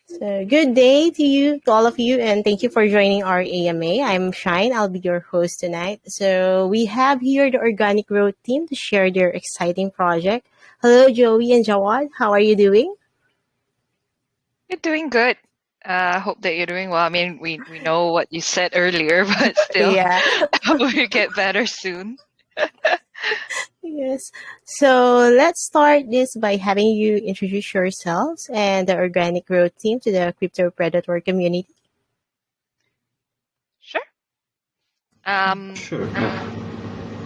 So good day to all of you, and thank you for joining our AMA. I'm Shine. I'll be your host tonight. So we have here the Organic Growth team to share their exciting project. Hello, Joey and Jawad. How are you doing? You're doing good. I hope that you're doing well. I mean, we know what you said earlier, but still, Yeah. I hope you get better soon. Yes. So let's start this by having you introduce yourselves and the Organic Growth team to the Crypto Predator community. Sure. Um, Sure.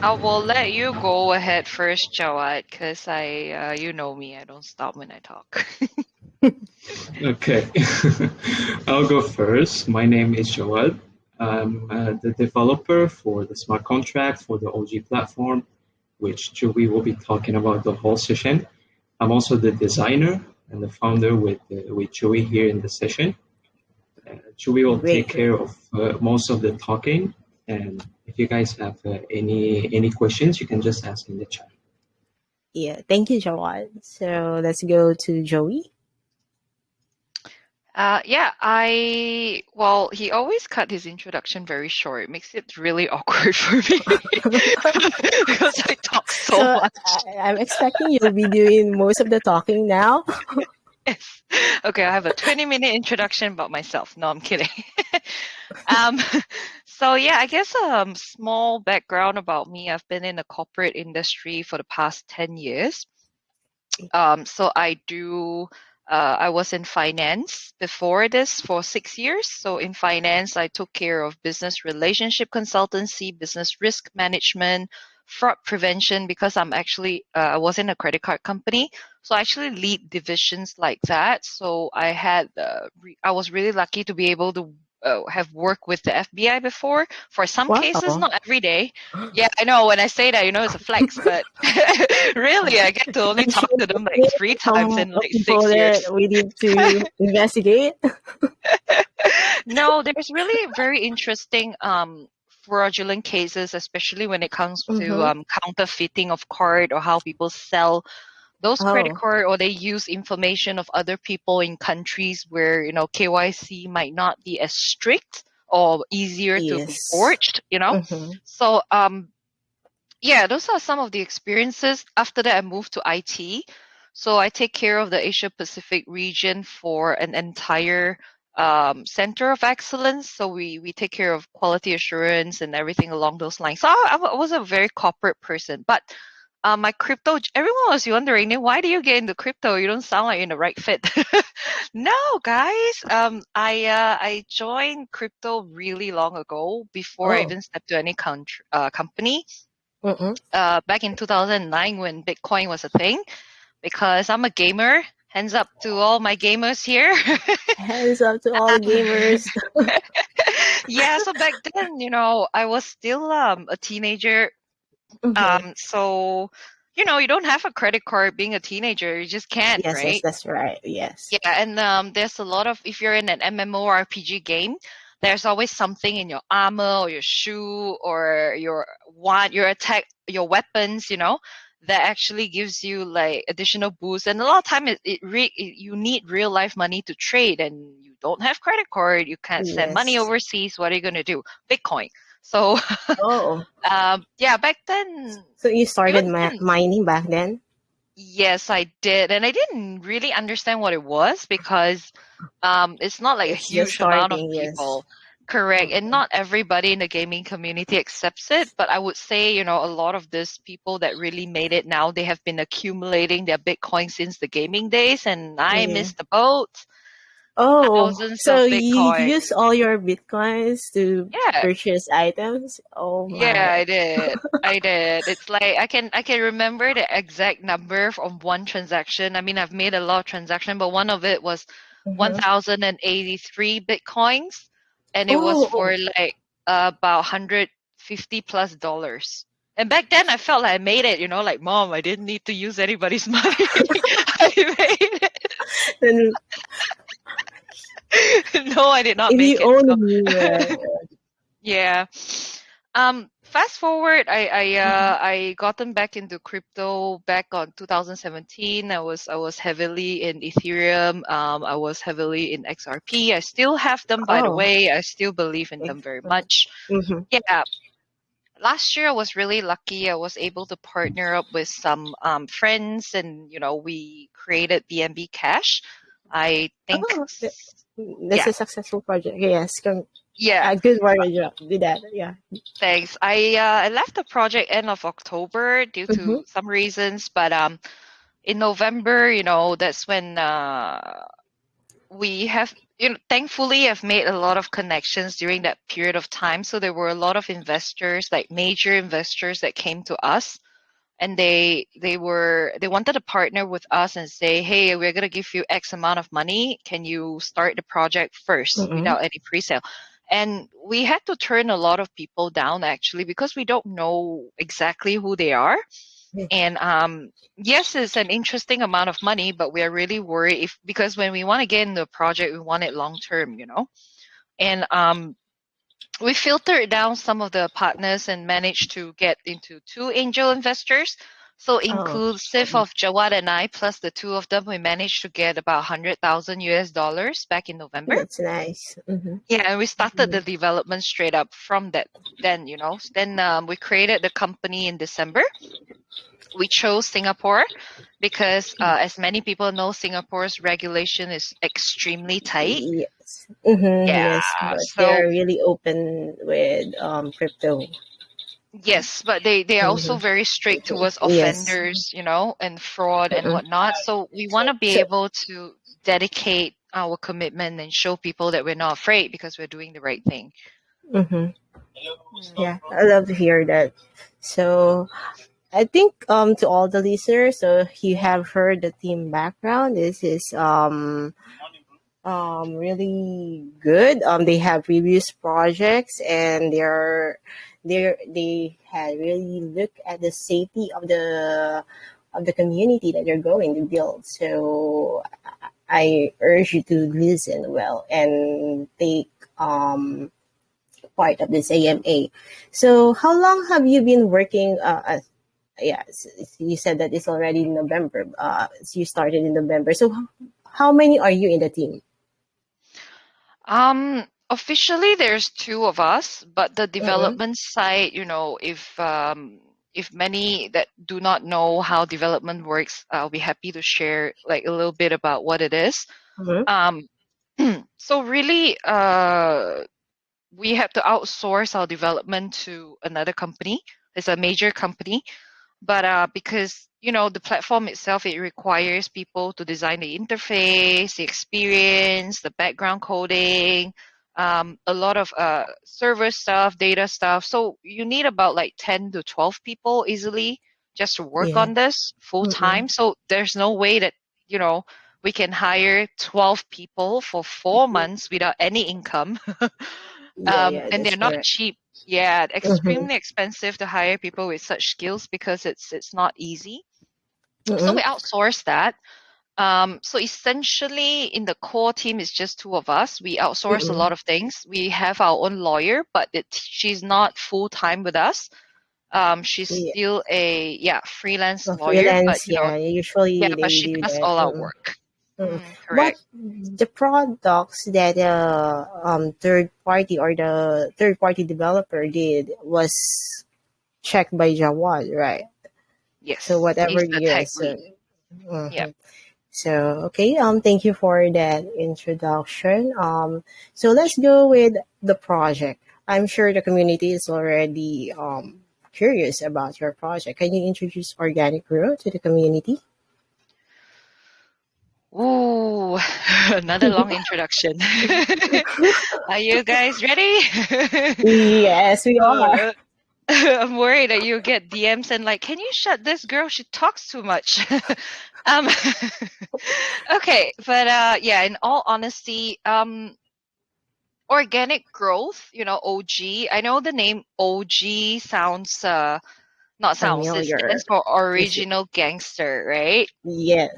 I will let you go ahead first, Jawad, because you know me. I don't stop when I talk. Okay. I'll go first. My name is Joel. I'm the developer for the smart contract for the OG platform, which Joey will be talking about the whole session. I'm also the designer and the founder with Joey here in the session. Joey will take Great, great. care of most of the talking, and if you guys have any questions, you can just ask in the chat. Yeah. Thank you, Jawad. So let's go to Joey. Well, he always cut his introduction very short. It makes it really awkward for me because I talk so So much. I'm expecting you'll be doing most of the talking now. Yes. Okay, I have a 20-minute introduction about myself. No, I'm kidding. um, so yeah, I guess small background about me. I've been in the corporate industry for the past 10 years. So I was in finance before this for 6 years. So in finance, I took care of business relationship consultancy, business risk management, fraud prevention, because I was in a credit card company. So I actually lead divisions like that. So I was really lucky to be able to have worked with the FBI before. For some cases, Wow. not every day. Yeah, I know. When I say that, it's a flex, but really, I get to only I'm sure talk to them like there three are times some in like people 6 years. that we need to investigate. No, there's really very interesting fraudulent cases, especially when it comes to Mm-hmm. counterfeiting of card or how people sell those credit Oh, card or they use information of other people in countries where KYC might not be as strict or easier to be yes. forged. Mm-hmm. So yeah, those are some of the experiences. After that, I moved to IT. So I take care of the Asia Pacific region for an entire center of excellence. So we take care of quality assurance and everything along those lines. So I was a very corporate person. But my crypto, everyone was wondering, "Then why do you get into crypto? You don't sound like you're in the right fit." No, guys. I joined crypto really long ago before I Oh. even stepped to any company Mm-mm. back in 2009 when Bitcoin was a thing because I'm a gamer. Hands up to all my gamers here. Hands up to all the gamers. Yeah, so back then, I was still a teenager. Mm-hmm. So, you don't have a credit card being a teenager. You just can't, Yes, yes, right? that's right. Yes. Yeah, and there's a lot of if you're in an MMORPG game, there's always something in your armor or your shoe or your attack, your weapons, that actually gives you like additional boost. And a lot of time you need real life money to trade, and you don't have credit card, you can't send money Yes. overseas. What are you gonna do? Bitcoin. So Oh, yeah, back then so you started even then. mining back then? Yes, I did. And I didn't really understand what it was because it's not like a It's just huge amount of starting, yes. people. Correct. And Mm-hmm. not everybody in the gaming community accepts it. But I would say, a lot of these people that really made it now, they have been accumulating their Bitcoin since the gaming days. And I Yeah. missed the boat. Oh, Thousands so of you Bitcoin. use all your bitcoins to Yeah. purchase items? Oh Yeah, my. I did. I did. It's like I can remember the exact number from one transaction. I mean, I've made a lot of transactions, but one of it was Mm-hmm. 1,083 Bitcoins, and it was Oh, for like about 150 plus dollars. And back then I felt like I made it, like mom, I didn't need to use anybody's money. I made then it. No, I did not if you make it. only So knew, right? yeah. Fast forward, I gotten back into crypto back on 2017. I was heavily in Ethereum. I was heavily in XRP. I still have them, by the Oh, way. I still believe in okay. them very much. Mm-hmm. Yeah. Last year I was really lucky. I was able to partner up with some friends, and we created BNB Cash. I think, Oh, that's yeah, a successful project. Yes, yeah. a good work job with that. Yeah. Thanks. I left the project end of October due Mm-hmm. to some reasons, but in November, that's when we have, thankfully I've made a lot of connections during that period of time. So there were a lot of investors, like major investors that came to us, and they wanted to partner with us and say, hey, we're going to give you X amount of money, can you start the project first Mm-hmm. without any pre-sale? And we had to turn a lot of people down, actually, because we don't know exactly who they are. And yes, it's an interesting amount of money, but we are really worried, because when we want to get in the project, we want it long term, and we filtered down some of the partners and managed to get into two angel investors. So Oh, inclusive of Jawad and I, plus the two of them, we managed to get about 100,000 US dollars back in November. that's nice. Mm-hmm. Yeah, and we started the development straight up from that. Then, we created the company in December. We chose Singapore because, as many people know, Singapore's regulation is extremely tight. Yes. Mm-hmm. Yeah, Yes, but so they're really open with crypto. yes, but they are also Mm-hmm. very strict towards Yes. offenders, and fraud and Mm-mm. whatnot. So we want to be So, able to dedicate our commitment and show people that we're not afraid because we're doing the right thing. mm-hmm. Mm. Yeah, I love to hear that. So, I think to all the listeners, so you have heard the team background. This is really good. They have previous projects, and they had really look at the safety of the community that they're going to build. So I urge you to listen well and take part of this AMA. So how long have you been working? Yeah, you said that it's already November. So you started in November. So how many are you in the team? Officially, there's two of us, but the Mm-hmm. development side, if many that do not know how development works, I'll be happy to share like a little bit about what it is. Mm-hmm. Um, so really, we have to outsource our development to another company. It's a major company, but because the platform itself, it requires people to design the interface, the experience, the background coding, a lot of server stuff, data stuff. So you need about like 10 to 12 people easily just to work Yeah. on this full Mm-mm. time. So there's no way that you know we can hire 12 people for 4 months without any income. Yeah, yeah, And that's they're not correct. cheap. Yeah, Mm-hmm. extremely expensive to hire people with such skills because it's not easy. So we Mm-hmm. outsource that. So essentially, in the core team, it's just two of us. We outsource a Mm-mm. lot of things. We have our own lawyer, but she's not full time with us. She's Yeah. still a freelance Well, lawyer, but freelance, yeah, usually they she do does that. all our Mm-mm. work. Mm-mm. But Correct. the products that third party developer did was checked by Jawad, right? So Yes, whatever, he's the tech yes. lead. Yeah. Mhm. So okay, thank you for that introduction. So let's go with the project. I'm sure the community is already curious about your project. Can you introduce organic growth to the community? Ooh, another long introduction. Are you guys ready? Yes, we are. Uh, I'm worried that you get DMs and like, can you shut this girl? She talks too much. um, okay, but yeah, in all honesty, organic growth, OG. I know the name OG sounds not sounds. It Familiar. stands for Is original gangster, right? yes.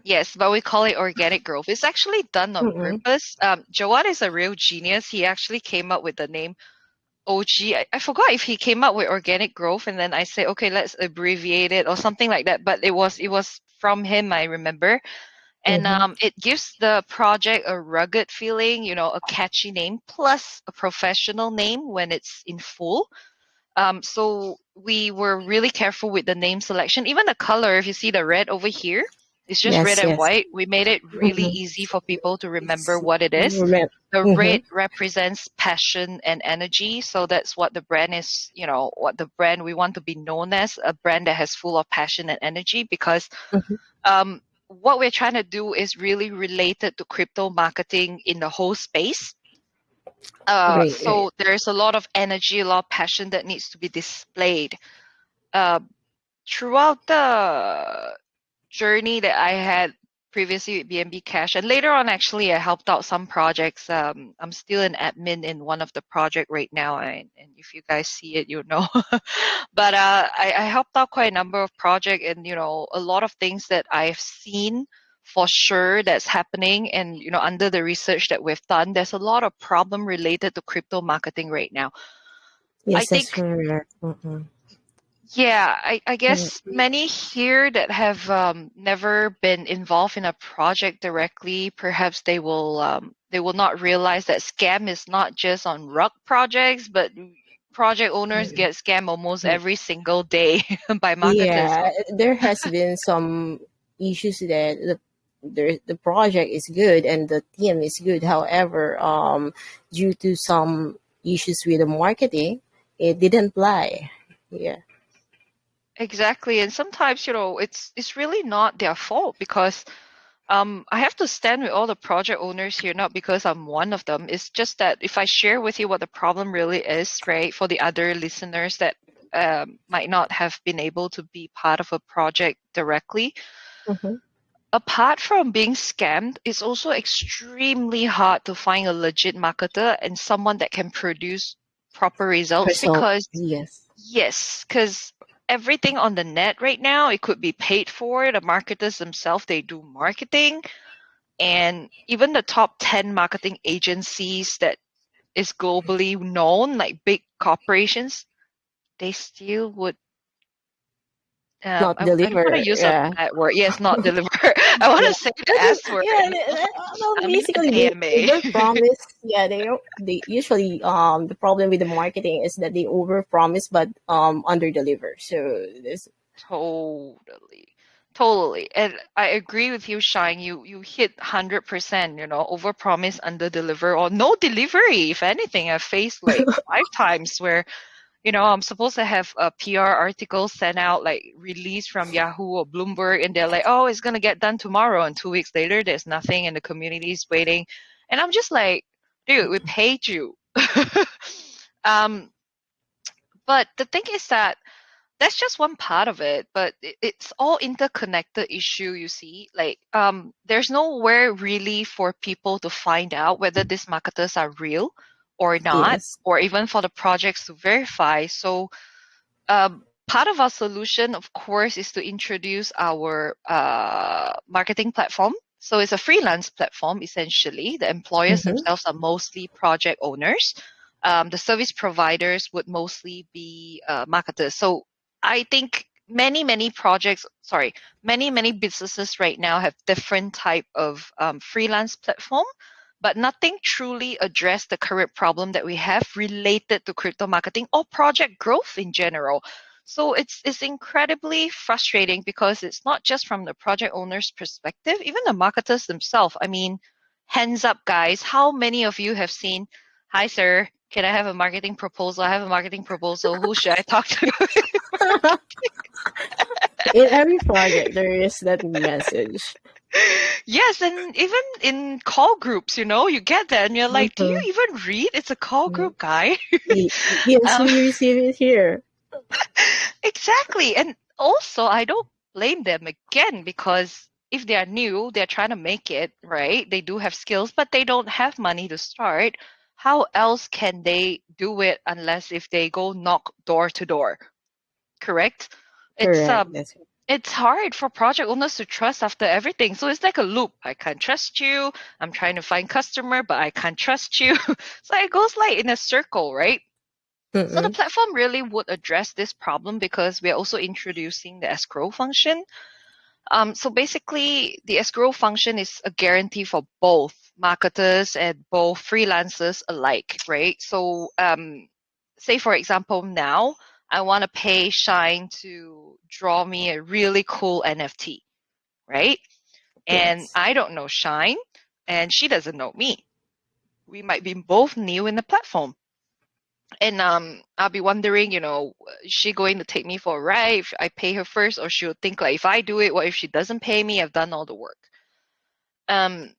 Yes, but we call it organic growth. It's actually done on Mm-mm. purpose. Jawad is a real genius. He actually came up with the name OG. I forgot if he came up with organic growth, and then I said, okay, let's abbreviate it or something like that. But it was from him, I remember. And Mm-hmm. it gives the project a rugged feeling, a catchy name plus a professional name when it's in full. So we were really careful with the name selection. Even the color, if you see the red over here, it's just red Yes, and yes. white. We made it really Mm-hmm. easy for people to remember It's what it is. The mm-hmm. red represents passion and energy. So that's what the brand is, what the brand we want to be known as, a brand that has full of passion and energy, because Mm-hmm. what we're trying to do is really related to crypto marketing in the whole space. Great, great. So there's a lot of energy, a lot of passion that needs to be displayed uh, throughout the journey that I had previously with BNB Cash, and later on, actually, I helped out some projects. I'm still an admin in one of the project right now, and if you guys see it, you know. But I helped out quite a number of projects, and a lot of things that I've seen for sure that's happening, and under the research that we've done, there's a lot of problem related to crypto marketing right now. I Yes, that's think correct. Mm-hmm. yeah, I guess many here that have never been involved in a project directly, perhaps they will not realize that scam is not just on rug projects, but project owners get scammed almost every single day by marketers. Yeah, there has been some issues that the project is good and the team is good. However, due to some issues with the marketing, it didn't fly. Yeah. Exactly, and sometimes it's really not their fault because I have to stand with all the project owners here, not because I'm one of them. It's just that if I share with you what the problem really is, right, for the other listeners that might not have been able to be part of a project directly, Mm-hmm. apart from being scammed, it's also extremely hard to find a legit marketer and someone that can produce proper results Personal, because, yes, yes, because everything on the net right now, it could be paid for. The marketers themselves, they do marketing, and even the top 10 marketing agencies that is globally known, like big corporations, they still would not I don't want to deliver. use a Yeah. bad word. Yes, not deliver. I want Yeah, to say the S word. yeah. Well, I'm in an basically, they AMA. overpromise. Yeah, they don't. They usually the problem with the marketing is that they overpromise but underdeliver. So this. Totally. Totally. And I agree with you, Shine. You hit 100%, over promise, under deliver, or no delivery. If anything, I've faced like 5 times where I'm supposed to have a PR article sent out, like released from Yahoo or Bloomberg, and they're like, oh, it's going to get done tomorrow. And 2 weeks later, there's nothing, and the community is waiting. And I'm just like, dude, we paid you. um, but the thing is that that's just one part of it, but it's all interconnected issue, you see. Like, there's nowhere really for people to find out whether these marketers are real or not, Yes. or even for the projects to verify. So part of our solution, of course, is to introduce our marketing platform. So it's a freelance platform, essentially. The employers Mm-hmm. themselves are mostly project owners. The service providers would mostly be marketers. So I think many businesses right now have different type of freelance platform, but nothing truly address the current problem that we have related to crypto marketing or project growth in general. So it's incredibly frustrating because it's not just from the project owner's perspective, even the marketers themselves. I mean, hands up, guys, how many of you have seen, hi, sir, can I have a marketing proposal? I have a marketing proposal. Who should I talk to? In every project, there is that message. Yes, and even in call groups, you get that and you're like, do you Mm-hmm. even read? It's a call group, guy. Yes, um, we receive it here. exactly. And also, I don't blame them again because if they are new, they're trying to make it, right? They do have skills, but they don't have money to start. How else can they do it unless if they go knock door to door? Correct? It's Correct. um That's it's hard for project owners to trust after everything. So it's like a loop. I can't trust you. I'm trying to find customer, but I can't trust you. So it goes like in a circle, right? So the Mm-mm. platform really would address this problem because we're also introducing the escrow function. So basically, the escrow function is a guarantee for both marketers and both freelancers alike, right? So, say for example, now I want to pay Shine to draw me a really cool NFT, right? And Yes. I don't know Shine, and she doesn't know me. We might be both new in the platform. And I'll be wondering, is she going to take me for a ride if I pay her first, or she'll think like, if I do it, what if she doesn't pay me? I've done all the work. Um,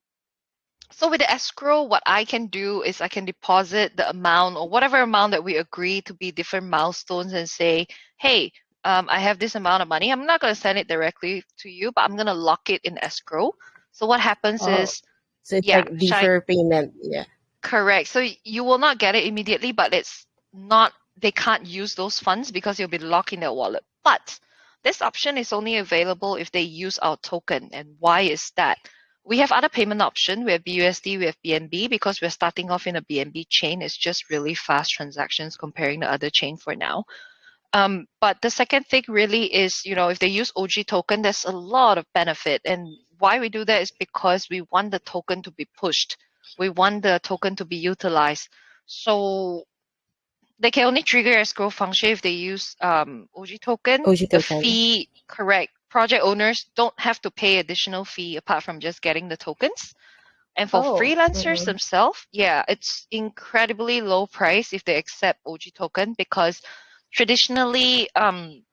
so with the escrow, what I can do is I can deposit the amount or whatever amount that we agree to be different milestones and say, hey, I have this amount of money. I'm not going to send it directly to you, but I'm going to lock it in escrow. So what happens Oh, is, so it's yeah, like Shine. defer payment. Yeah. Correct. So you will not get it immediately, but it's not, they can't use those funds because you'll be locked in their wallet. But this option is only available if they use our token. And why is that? We have other payment option. We have BUSD, we have BNB because we're starting off in a BNB chain. It's just really fast transactions comparing the other chain for now. But the second thing really is, if they use OG token, there's a lot of benefit. And why we do that is because we want the token to be pushed. We want the token to be utilized. So they can only trigger escrow function if they use OG token. OG The token. fee, correct. Project owners don't have to pay additional fee apart from just getting the tokens. And for Oh. freelancers Mm-mm. themselves, yeah, it's incredibly low price if they accept OG token because traditionally on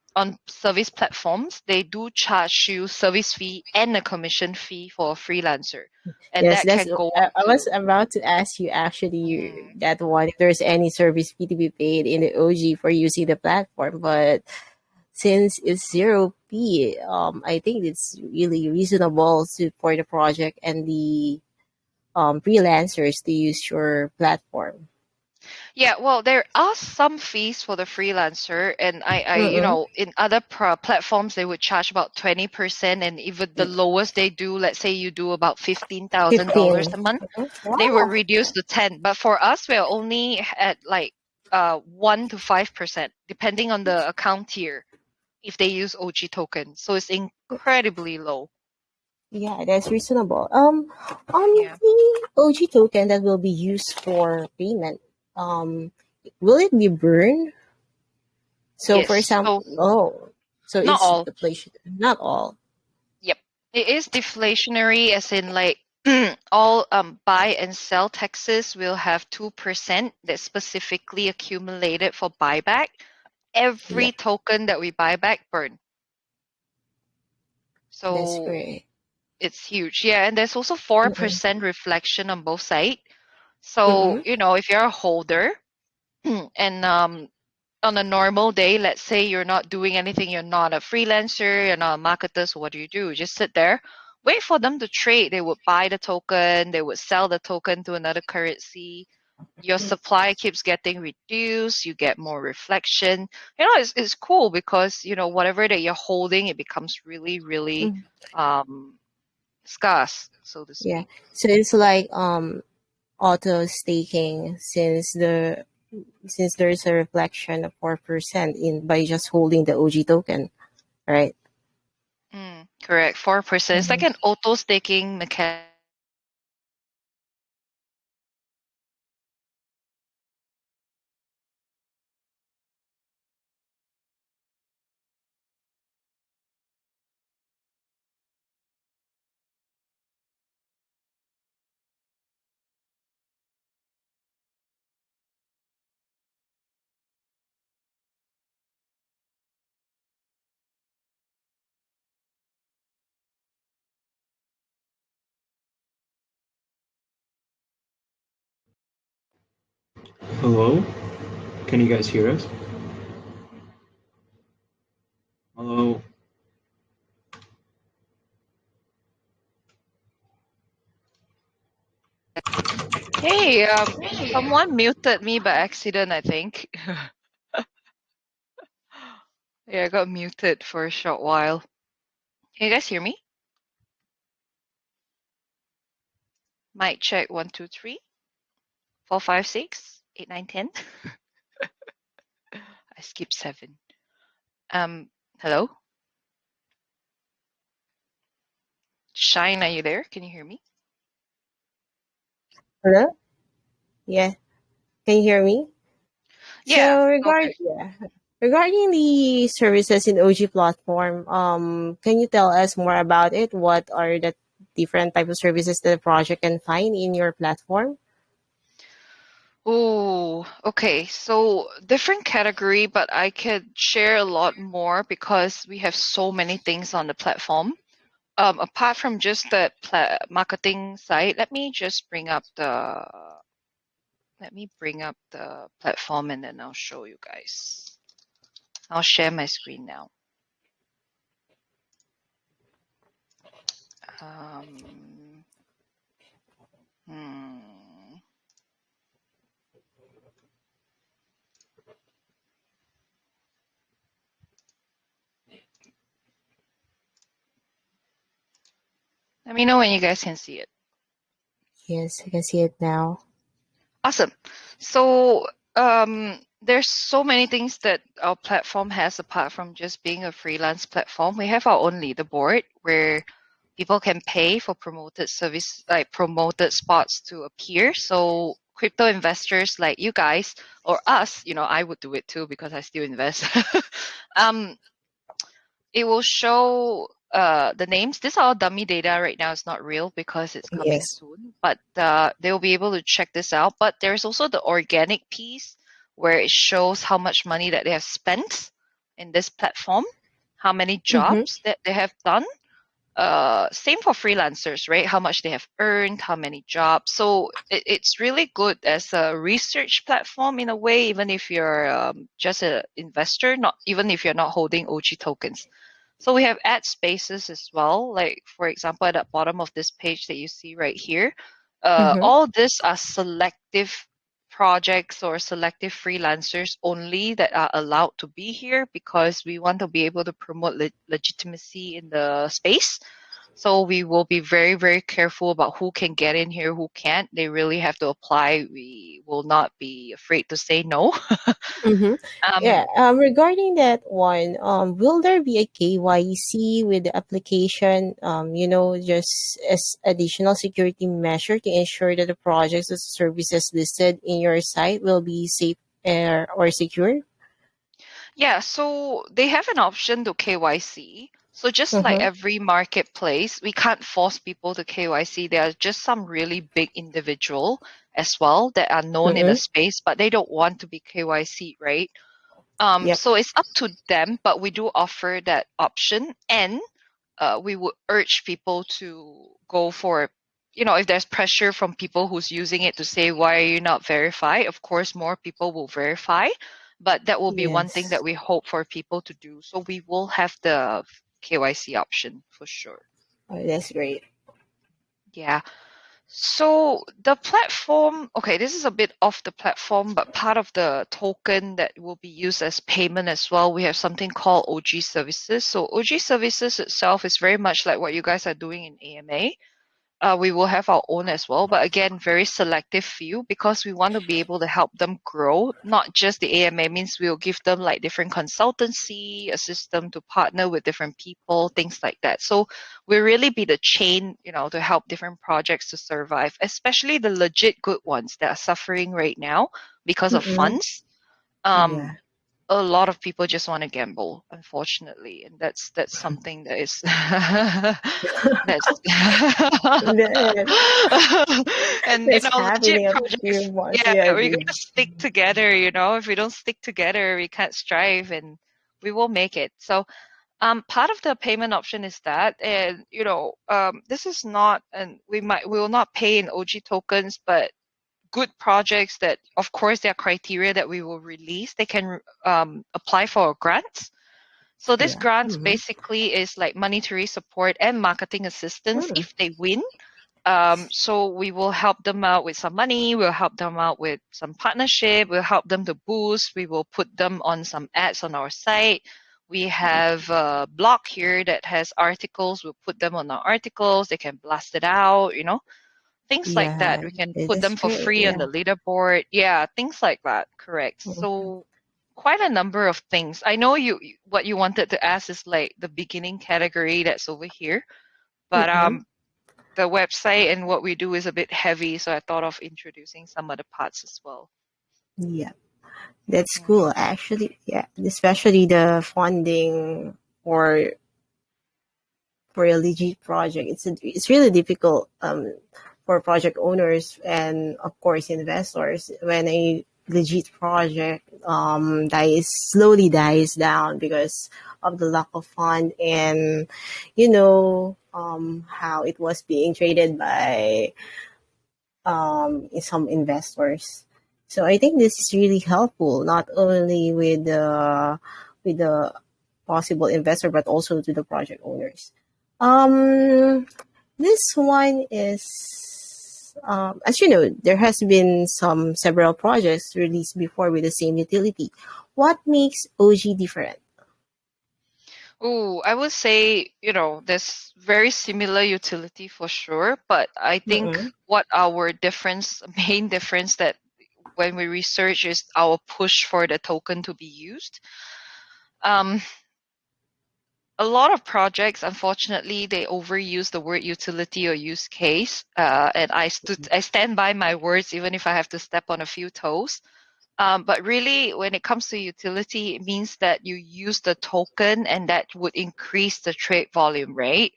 service platforms, they do charge you service fee and a commission fee for a freelancer. And Yes, that that's. can go I up was to about to ask you mm, actually that one if there's any service fee to be paid in the OG for using the platform, but since it's zero P, I think it's really reasonable for the project and the freelancers to use your platform. yeah, well, there are some fees for the freelancer, and Mm-mm. in other platforms they would charge about 20%, and even the lowest they do, let's say you do about $15,000 15. a month, they will Wow. reduce to 10. But for us, we're only at like 1 to 5%, depending on the account tier, if they use OG token. So it's incredibly low. Yeah, that's reasonable. On Yeah. the OG token that will be used for payment, um, will it be burned? So, for Yes. example, So oh, so not it's all. deflation. Not all. Yep. It is deflationary as in like all buy and sell taxes will have 2% that's specifically accumulated for buyback. Every Yep, token that we buy back burn. that's So great. it's huge. Yeah, and there's also Mm-mm. 4% reflection on both sides. So, Mm-mm. if you're a holder and on a normal day, let's say you're not doing anything, you're not a freelancer, you're not a marketer, so what do? You just sit there, wait for them to trade. They would buy the token, they would sell the token to another currency. Your supply keeps getting reduced, you get more reflection. It's cool because, whatever that you're holding, it becomes really, really Mm. um, scarce, so to Yeah. speak. So it's like auto staking since there's a reflection of 4% in by just holding the OG token, right? Correct, 4%. It's like Mhm. an auto staking mechanism. Hello? Can you guys hear us? Hello? Hey, someone muted me by accident, I think. Yeah, I got muted for a short while. Can you guys hear me? Mic check 1 2 3 4 5 6 8 9 10. I skipped 7. Hello? Shine, are you there? Can you hear me? Hello? Yeah. Can you hear me? Yeah. So Okay. regarding the services in OG platform, can you tell us more about it? What are the different type of services that the project can find in your platform? Oh, okay. So different category, but I could share a lot more because we have so many things on the platform. Apart from just the marketing side, let me bring up the platform and then I'll show you guys. I'll share my screen now. Um, hmm. Let me know when you guys can see it. Yes, I can see it now. Awesome. So there's so many things that our platform has apart from just being a freelance platform. We have our own leaderboard where people can pay for promoted service, like promoted spots to appear. So crypto investors like you guys or us, I would do it too because I still invest. um, it will show the names. This is all dummy data right now. It's not real because it's coming Yes. soon. But they will be able to check this out. But there's also the organic piece where it shows how much money that they have spent in this platform, how many Mm-hmm. jobs that they have done. Same for freelancers, right? How much they have earned, how many jobs. So it's really good as a research platform in a way, even if you're just an investor, not even if you're not holding OG tokens. So we have ad spaces as well. Like for example, at the bottom of this page that you see right here, Mm-hmm. all these are selective projects or selective freelancers only that are allowed to be here because we want to be able to promote legitimacy in the space. So we will be very, very careful about who can get in here, who can't. They really have to apply. We will not be afraid to say no. Mm-hmm. um, Yeah. Regarding that one, will there be a KYC with the application? Just as additional security measure to ensure that the projects or services listed in your site will be safe or secure? Yeah, so they have an option to KYC. So just like Mm-hmm. every marketplace, we can't force people to KYC. There are just some really big individual as well that are known in the Mm-hmm. space, but they don't want to be KYC, right? Yep. So it's up to them, but we do offer that option, and we would urge people to go for, if there's pressure from people who's using it to say, why are you not verified? Of course, more people will verify, but that will be one thing Yes. that we hope for people to do. So we will have the KYC option for sure. Oh, that's great. Yeah. So the platform, okay, this is a bit off the platform, but part of the token that will be used as payment as well, we have something called OG services. So OG services itself is very much like what you guys are doing in AMA. We will have our own as well, but again, very selective few because we want to be able to help them grow. Not just the AMA means we'll give them like different consultancy, assist them to partner with different people, things like that. So we really be the chain, to help different projects to survive, especially the legit good ones that are suffering right now because of Mm-mm. funds. Um, Yeah. a lot of people just want to gamble, unfortunately, and that's something that is that's That, and that's legit happening a few projects. months. Yeah, Yeah, I we're agree. gonna stick together. If we don't stick together, we can't strive, and we will make it. So part of the payment option is that, and this is not, and we will not pay in OG tokens, but good projects that, of course, there are criteria that we will release. They can apply for grants. So this Yeah. grants Mm-hmm. basically is like monetary support and marketing assistance Mm. if they win. So we will help them out with some money. We'll help them out with some partnership. We'll help them to boost. We will put them on some ads on our site. We have a blog here that has articles. We'll put them on our articles. They can blast it out, things like that. Yeah, We can it put is them for great. free on Yeah. the leaderboard. Yeah, things like that. Correct. Mhm. So quite a number of things. I know what you wanted to ask is like the beginning category that's over here, but Mm-mm. the website and what we do is a bit heavy, so I thought of introducing some other parts as well. Yeah, that's Mm. cool. Actually, yeah, especially the funding for for a legit project. It's really difficult for project owners and of course investors when a legit project dies down because of the lack of fund and how it was being traded by some investors. So I think this is really helpful, not only with the possible investor, but also to the project owners. Um, this one is, as you know, there has been several projects released before with the same utility. What makes OG different? Oh, I would say, there's very similar utility for sure, but I think Mm-mm. what our main difference that when we research is our push for the token to be used. Um, a lot of projects, unfortunately, they overuse the word utility or use case, and I stand by my words even if I have to step on a few toes. But really, when it comes to utility, it means that you use the token and that would increase the trade volume, right?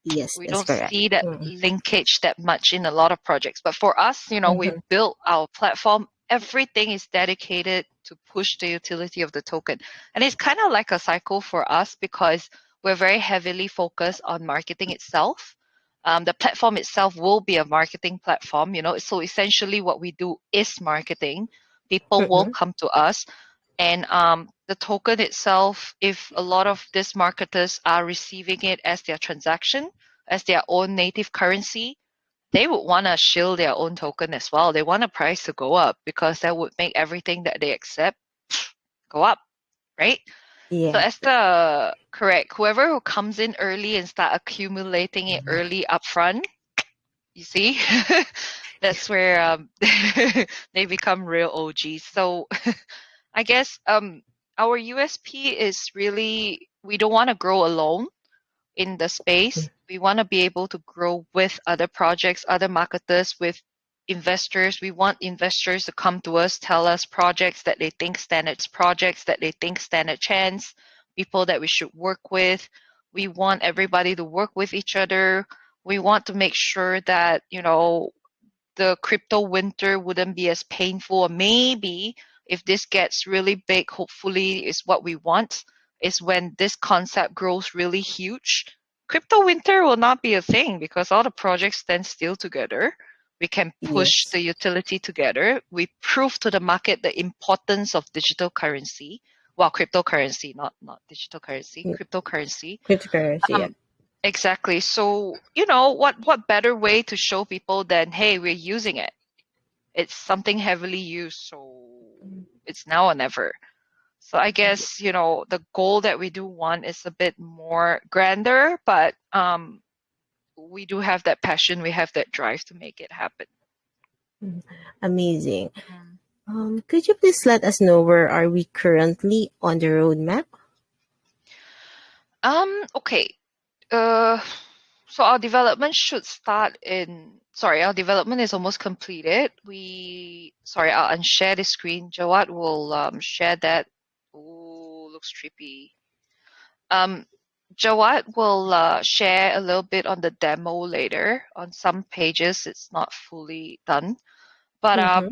Yes, We that's don't correct. see that Mm-hmm. linkage that much in a lot of projects. But for us, Mm-hmm. we've built our platform. Everything is dedicated to push the utility of the token. And it's kind of like a cycle for us because we're very heavily focused on marketing itself. The platform itself will be a marketing platform, So essentially what we do is marketing. People will Mm-hmm. come to us and the token itself, if a lot of these marketers are receiving it as their transaction, as their own native currency, they would want to shield their own token as well. They want a price to go up because that would make everything that they accept go up, right? So Yeah. as the correct, whoever who comes in early and start accumulating it early upfront, you see, that's where they become real OGs. So I guess our USP is really we don't want to grow alone in the space. We want to be able to grow with other projects, other marketers, with investors. We want investors to come to us, tell us projects that they think projects that they think stand a chance, people that we should work with. We want everybody to work with each other. We want to make sure that, the crypto winter wouldn't be as painful. Or maybe if this gets really big, hopefully is what we want, is when this concept grows really huge. Crypto winter will not be a thing because all the projects stand still together. We can push Yes. the utility together. We prove to the market the importance of digital currency. Well, cryptocurrency, not digital currency, Mm. cryptocurrency. Cryptocurrency. Yeah. Um, Exactly. So, what better way to show people than, hey, we're using it. It's something heavily used, so it's now or never. So I guess, the goal that we do want is a bit more grander, but we do have that passion, we have that drive to make it happen. Mm. Amazing. Mhm. Could you please let us know where are we currently on the roadmap? Okay. Uh, so our development our development is almost completed. I'll unshare the screen. Jawad will share that. Ooh, looks trippy. Um, Jawad will share a little bit on the demo later. On some pages, it's not fully done, but Mm-hmm.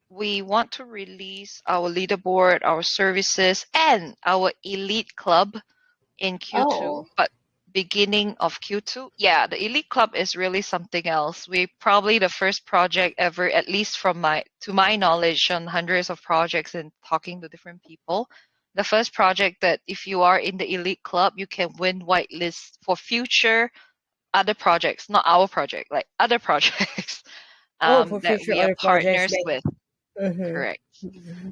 we want to release our leaderboard, our services, and our elite club in Q2, Oh. but beginning of Q2. Yeah, the Elite Club is really something else. We probably the first project ever, at least to my knowledge, on hundreds of projects and talking to different people. The first project that if you are in the Elite Club, you can win whitelist for future other projects, not our project, like other projects Oh, for that future we are other projects partners with. Correct.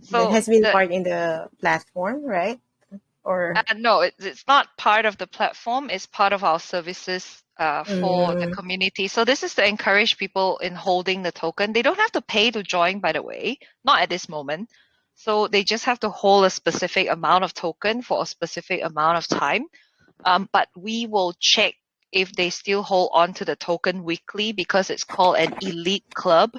that So has been the part in the platform, right? Or No, it's not part of the platform. It's part of our services for the mm, community. So this is to encourage people in holding the token. They don't have to pay to join, by the way, not at this moment. So they just have to hold a specific amount of token for a specific amount of time. But we will check if they still hold on to the token weekly because it's called an elite club.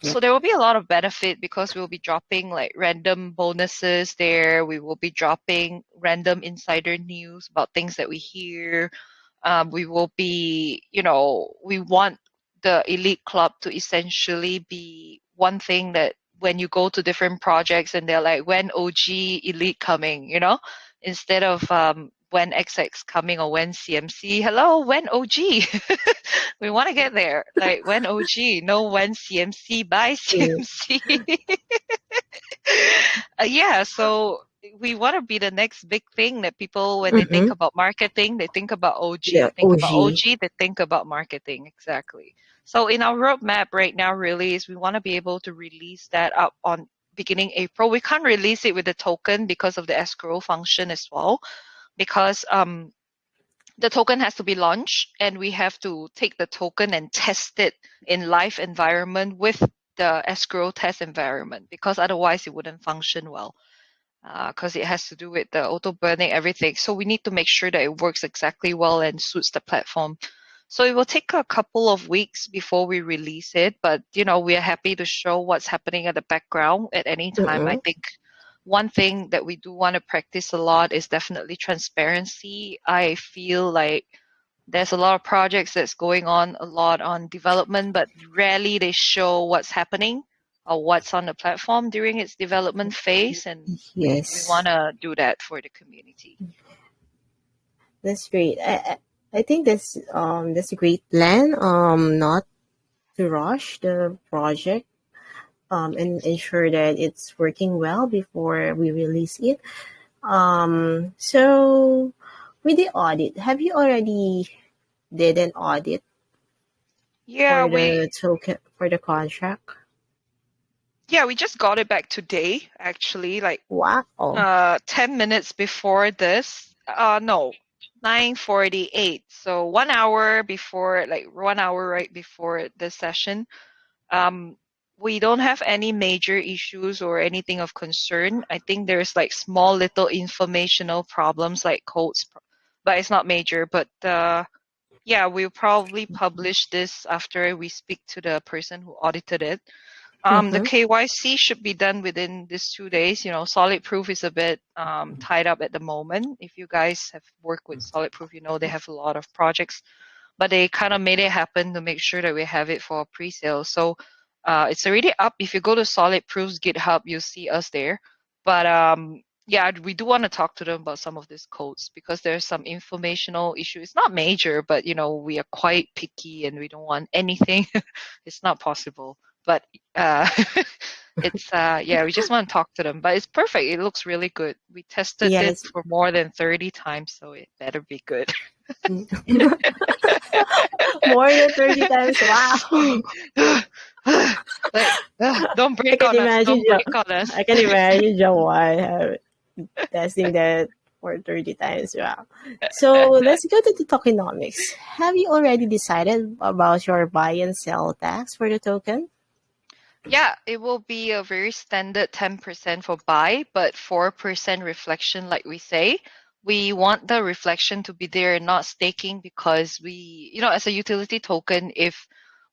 So there will be a lot of benefit because we'll be dropping like random bonuses there. We will be dropping random insider news about things that we hear. We will be, we want the elite club to essentially be one thing that when you go to different projects and they're like, when OG elite coming, instead of when XX coming or when CMC, hello, when OG. We want to get there. Like when OG, no when CMC, by Yeah. CMC. Yeah, so we want to be the next big thing that people, when they think Mm-hmm. about marketing, they think about OG. The Think about OG. OG, they think about marketing. Exactly. So in our roadmap right now, really, is we want to be able to release that up on beginning April. We can't release it with the token because of the escrow function as well, because the token has to be launched and we have to take the token and test it in live environment with the escrow test environment, because otherwise it wouldn't function well, because it has to do with the auto burning everything. So we need to make sure that it works exactly well and suits the platform. So it will take a couple of weeks before we release it, but we are happy to show what's happening at the background at any time. I Mm-hmm. think one thing that we do want to practice a lot is definitely transparency. I feel like there's a lot of projects that's going on a lot on development, but rarely they show what's happening or what's on the platform during its development phase. And we want Yes, to do that for the community. that's great. I think that's a great plan. Not to rush the project. And ensure that it's working well before we release it. So with the audit, have you already did an audit Yeah, for we the token for the contract? yeah, we just got it back today, actually, like Wow. 10 minutes before this. No, 9:48. So 1 hour before, like 1 hour right before the session. Um, we don't have any major issues or anything of concern. I think there's like small little informational problems like codes, but it's not major. But yeah, we'll probably publish this after we speak to the person who audited it. The Mm-hmm. KYC should be done within these 2 days. Solid Proof is a bit tied up at the moment. If you guys have worked with Solid Proof, they have a lot of projects, but they kind of made it happen to make sure that we have it for pre-sale. So it's already up. If you go to Solid Proof's GitHub, you'll see us there. But yeah, we do want to talk to them about some of these codes because there's some informational issue. It's not major, but we are quite picky and we don't want anything. It's not possible. But uh, it's yeah, we just want to talk to them. But it's perfect. It looks really good. We tested it Yes. for more than 30 times, so it better be good. More than 30 times. Wow. Like, don't I break can on us. imagine Don't break on us. I can imagine Jawai testing that for 30 times. Wow. So let's go to the tokenomics. Have you already decided about your buy and sell tax for the token? Yeah, it will be a very standard 10% for buy, but 4% reflection, like we say. We want the reflection to be there and not staking because we, as a utility token, if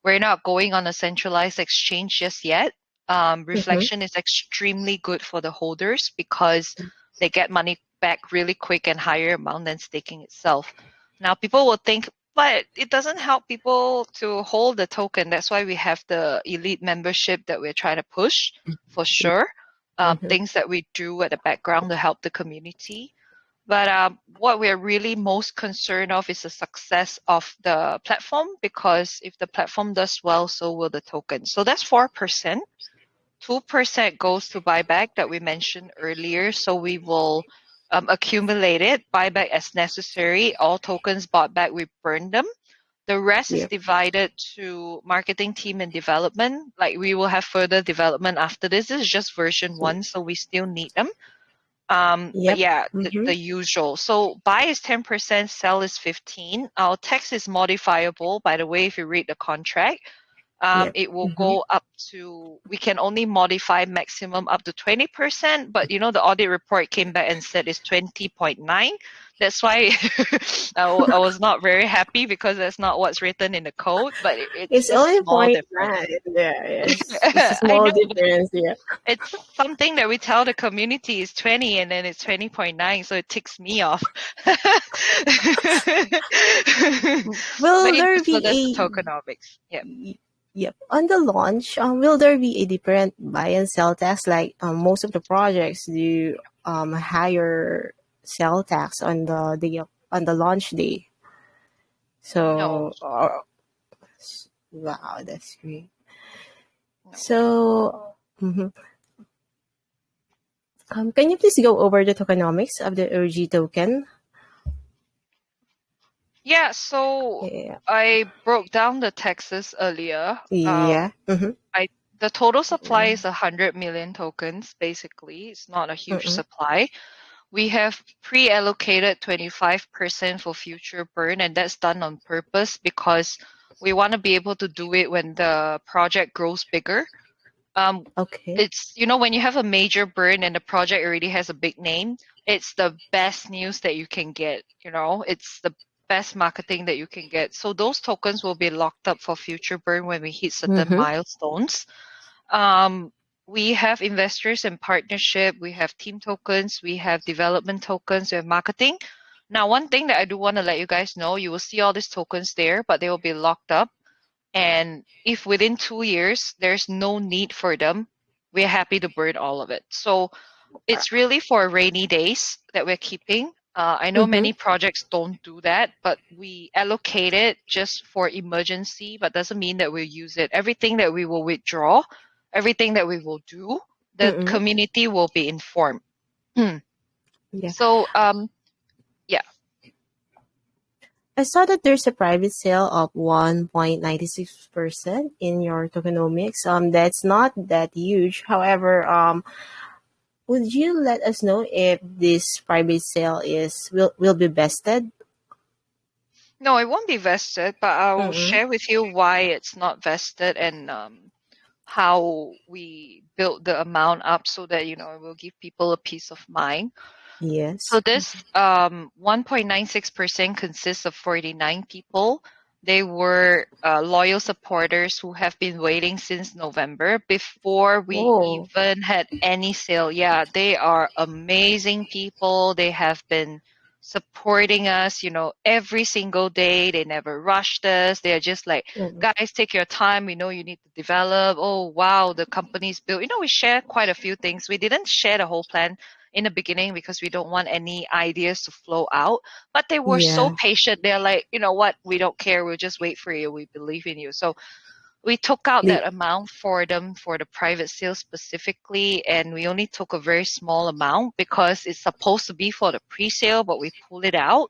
we're not going on a centralized exchange just yet, Mm-hmm. reflection is extremely good for the holders because they get money back really quick and higher amount than staking itself. Now, people will think, but it doesn't help people to hold the token. That's why we have the elite membership that we're trying to push for sure. Mm-hmm. Things that we do at the background to help the community. But what we're really most concerned of is the success of the platform, because if the platform does well, so will the token. So that's 4%. 2% goes to buyback that we mentioned earlier. So we will accumulate it, buyback as necessary. All tokens bought back, we burn them. The rest is Yep. divided to marketing team and development. Like we will have further development after this. This is just version 1, so we still need them. But Yep. yeah, Mm-hmm. the usual. So buy is 10%, sell is 15. Our text is modifiable, by the way, if you read the contract. Yep. it will Mm-hmm. go up to, we can only modify maximum up to 20%, but the audit report came back and said it's 20.9. That's why I was not very happy, because that's not what's written in the code, but it's It's just only small point difference. nine. Yeah, yes. It's a I small know, but difference. Yeah. it's something that we tell the community is 20, and then it's 20.9, so it ticks me off. But Will yeah, there so that's the be tokenomics. Yeah. yep. On the launch, will there be a different buy and sell tax? Like most of the projects do higher sell tax on the day on the launch day. No, So wow, that's great. no. So mhm. Can you please go over the tokenomics of the OG token? Yeah, so Yeah. I broke down the taxes earlier. Yeah. Mm-hmm. The total supply is 100 million tokens, basically. It's not a huge Mm-hmm. supply. We have pre-allocated 25% for future burn, and that's done on purpose because we want to be able to do it when the project grows bigger. Um, Okay. it's, when you have a major burn and the project already has a big name, it's the best news that you can get. It's the best marketing that you can get. So those tokens will be locked up for future burn when we hit certain Mm-hmm. milestones. Um, we have investors and partnership, we have team tokens, we have development tokens, we have marketing. Now, one thing that I do want to let you guys know, you will see all these tokens there, but they will be locked up. And if within 2 years there's no need for them, we're happy to burn all of it. So it's really for rainy days that we're keeping. I know Mm-hmm. many projects don't do that, but we allocate it just for emergency, but doesn't mean that we'll use it. Everything that we will withdraw, everything that we will do, the Mm-hmm. community will be informed. Hmm. Yeah. So, yeah. I saw that there's a private sale of 1.96% in your tokenomics. That's not that huge. However, would you let us know if this private sale will be vested? No, it won't be vested, but I will Mm-mm. share with you why it's not vested, and how we build the amount up so that it will give people a peace of mind. So Yes. this 1.96% consists of 49 people. They were loyal supporters who have been waiting since November before we Whoa. even had any sale. Yeah, they are amazing people. They have been supporting us, every single day. They never rushed us. They are just like, Mm-mm. guys, take your time. We know you need to develop. Oh, wow, the company's built. We share quite a few things. We didn't share the whole plan in the beginning because we don't want any ideas to flow out. But they were so Yeah. patient. They're like, you know what? We don't care. We'll just wait for you. We believe in you. So we took out The, that amount for them for the private sale specifically, and we only took a very small amount because it's supposed to be for the pre-sale, but we pulled it out.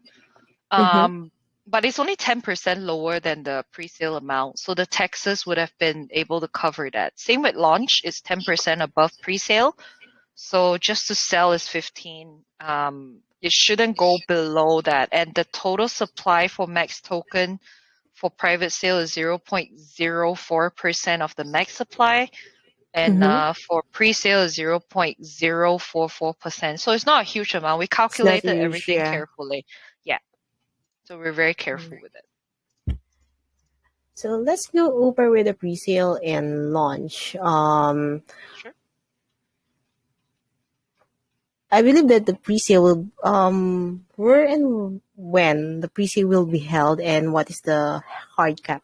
mm-hmm. But it's only 10% lower than the pre-sale amount, so the taxes would have been able to cover that. Same with launch, it's 10% above pre-sale. So just to sell is 15. It shouldn't go below that. And the total supply for max token for private sale is 0.04% of the max supply. And Mm-hmm. for pre-sale is 0.044%. So it's not a huge amount. We It's not calculated huge. everything Yeah. carefully. Yeah. So we're very careful with it. So let's go over with the pre-sale and launch. Sure. I believe that the pre-sale will where and when the pre-sale will be held and what is the hard cap?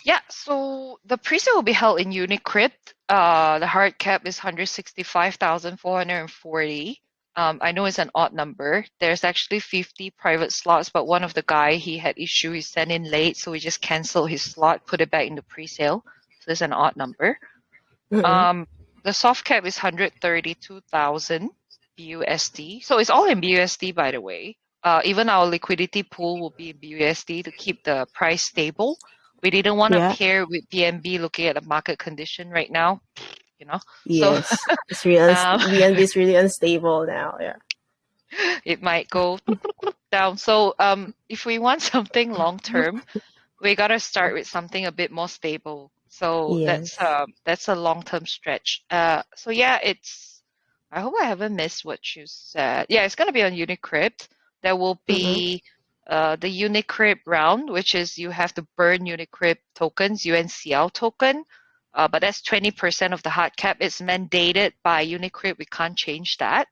Yeah, so the pre-sale will be held in Unicrypt. The hard cap is 165,440. I know it's an odd number. There's actually 50 private slots, but one of the guy, he had issue. He sent in late, so we just canceled his slot, put it back in the pre-sale. So it's an odd number. Mm-mm. Um, the soft cap is 132,000 BUSD. So it's all in BUSD, by the way. Even our liquidity pool will be in BUSD to keep the price stable. We didn't want to Yeah. pair with BNB looking at the market condition right now, you know. So Yes. It's real. um, BNB is really unstable now. Yeah. it might go down. So if we want something long term, we gotta start with something a bit more stable. So Yes. that's a long-term stretch. So yeah, it's. I hope I haven't missed what you said. Yeah, it's gonna be on Unicrypt. There will Mm-mm. be the Unicrypt round, which is you have to burn Unicrypt tokens, UNCL token. But that's 20% of the hard cap. It's mandated by Unicrypt. We can't change that.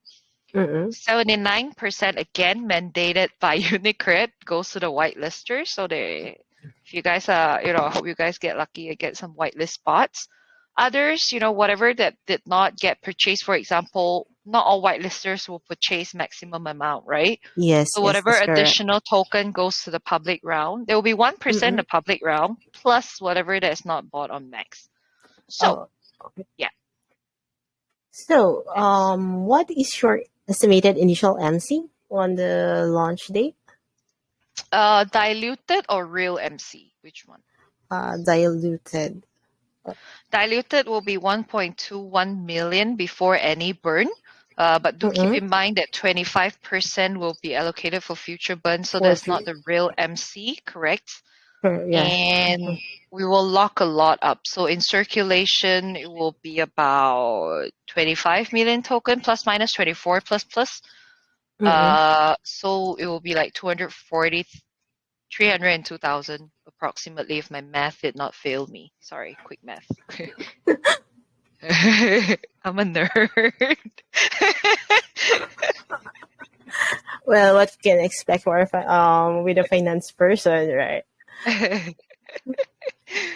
Mm-mm. 79% again mandated by Unicrypt goes to the whitelisters. So if you guys I hope you guys get lucky and get some whitelist spots. Others, whatever that did not get purchased, for example, not all whitelisters will purchase maximum amount, right? Yes, So yes, whatever that's correct. additional token goes to the public round, there will be 1% in the Mm-mm. public round plus whatever that's not bought on max. So Oh, okay. yeah, So, that's what is your estimated initial MC on the launch date? diluted or real MC, which one? Diluted. Diluted will be 1.21 million before any burn. But do keep Mm-mm. in mind that 25% will be allocated for future burn, so For that's not the real MC, correct? yeah. And Mhm. we will lock a lot up. So in circulation, it will be about 25 million token plus minus 24 plus plus. Mm-mm. So it will be like 240, 302,000 approximately if my math did not fail me. Sorry, quick math. I'm a nerd. Well, what can expect for with a finance person, right?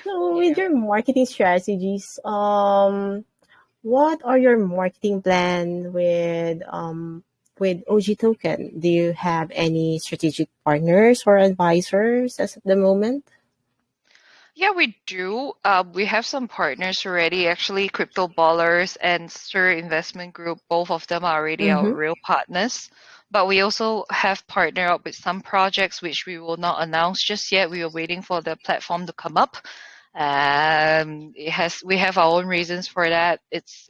So, with Yeah. your marketing strategies, what are your marketing plan with OG Token? Do you have any strategic partners or advisors as of the moment? Yeah, we do. We have some partners already. Actually, Crypto Ballers and Sir Investment Group, both of them are already our Mm-hmm. real partners. But we also have partnered up with some projects which we will not announce just yet. We are waiting for the platform to come up. We have our own reasons for that. It's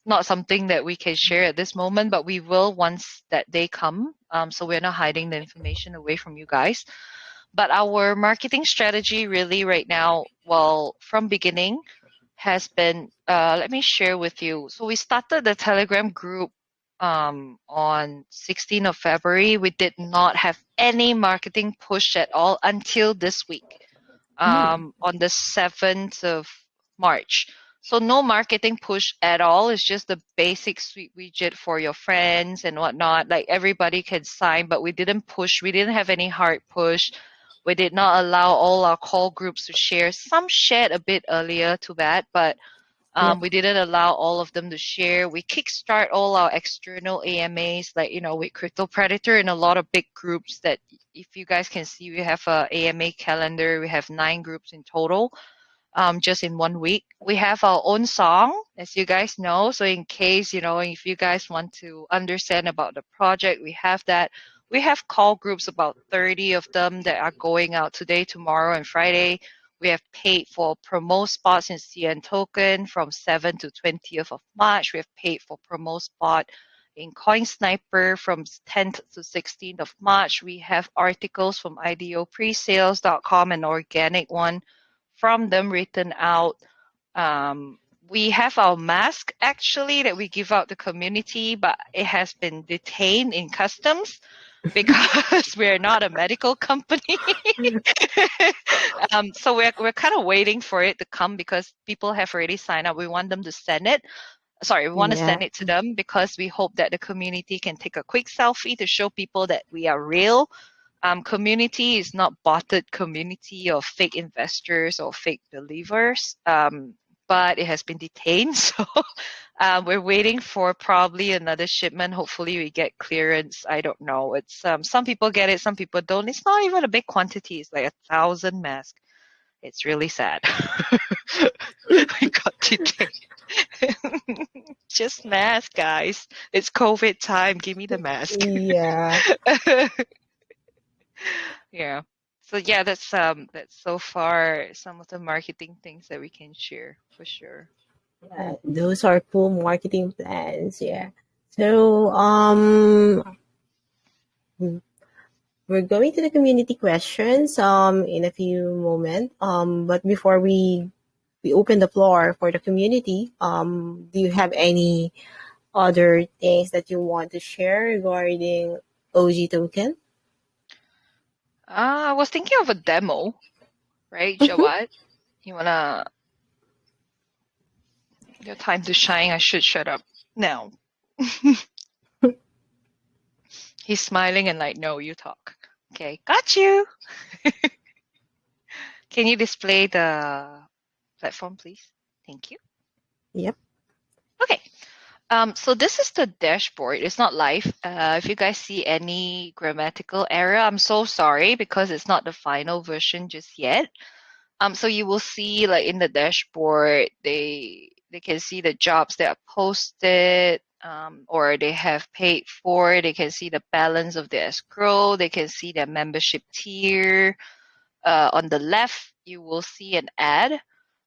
not something that we can share at this moment, but we will once that day come. So we're not hiding the information away from you guys. But our marketing strategy really right now, well, from beginning has been, let me share with you. So we started the Telegram group on 16th of February. We did not have any marketing push at all until this week, Mm. on the 7th of March. So no marketing push at all. It's just the basic sweet widget for your friends and whatnot. Like everybody can sign, but we didn't push. We didn't have any hard push. We did not allow all our call groups to share. Some shared a bit earlier, too bad, but Yep. we didn't allow all of them to share. We kickstart all our external AMAs, like with CryptoPredator and a lot of big groups. That if you guys can see, we have a AMA calendar. We have 9 groups in total. Just in 1 week, we have our own song, as you guys know. So in case if you guys want to understand about the project, we have that. We have call groups, about 30 of them that are going out today, tomorrow, and Friday. We have paid for promo spots in CN Token from 7th to 20th of March. We have paid for promo spot in Coin Sniper from 10th to 16th of March. We have articles from IDOpresales.com, an organic one from them written out. We have our mask actually that we give out to community, but it has been detained in customs because we're not a medical company. So we're kind of waiting for it to come because people have already signed up. We want them to send it. Sorry, we want to Yeah. send it to them because we hope that the community can take a quick selfie to show people that we are real. Community is not botted community of fake investors or fake believers, but it has been detained. So we're waiting for probably another shipment. Hopefully we get clearance. I don't know. It's some people get it, some people don't. It's not even a big quantity. It's like 1,000 masks. It's really sad. We got detained. Just mask, guys. It's COVID time. Give me the mask. Yeah. Yeah. So yeah, that's so far some of the marketing things that we can share for sure. Those are cool marketing plans. Yeah. So, we're going to the community questions in a few moments. But before we open the floor for the community, do you have any other things that you want to share regarding OG token? I was thinking of a demo, right, Jawad? You wanna your time to shine? I should shut up now. He's smiling and like, no, you talk. Okay, got you. Can you display the platform, please? Thank you. Yep. Okay. So this is the dashboard. It's not live. If you guys see any grammatical error, I'm so sorry because it's not the final version just yet. So you will see like in the dashboard, they can see the jobs that are posted, or they have paid for. They can see the balance of their escrow. They can see their membership tier. On the left, you will see an ad.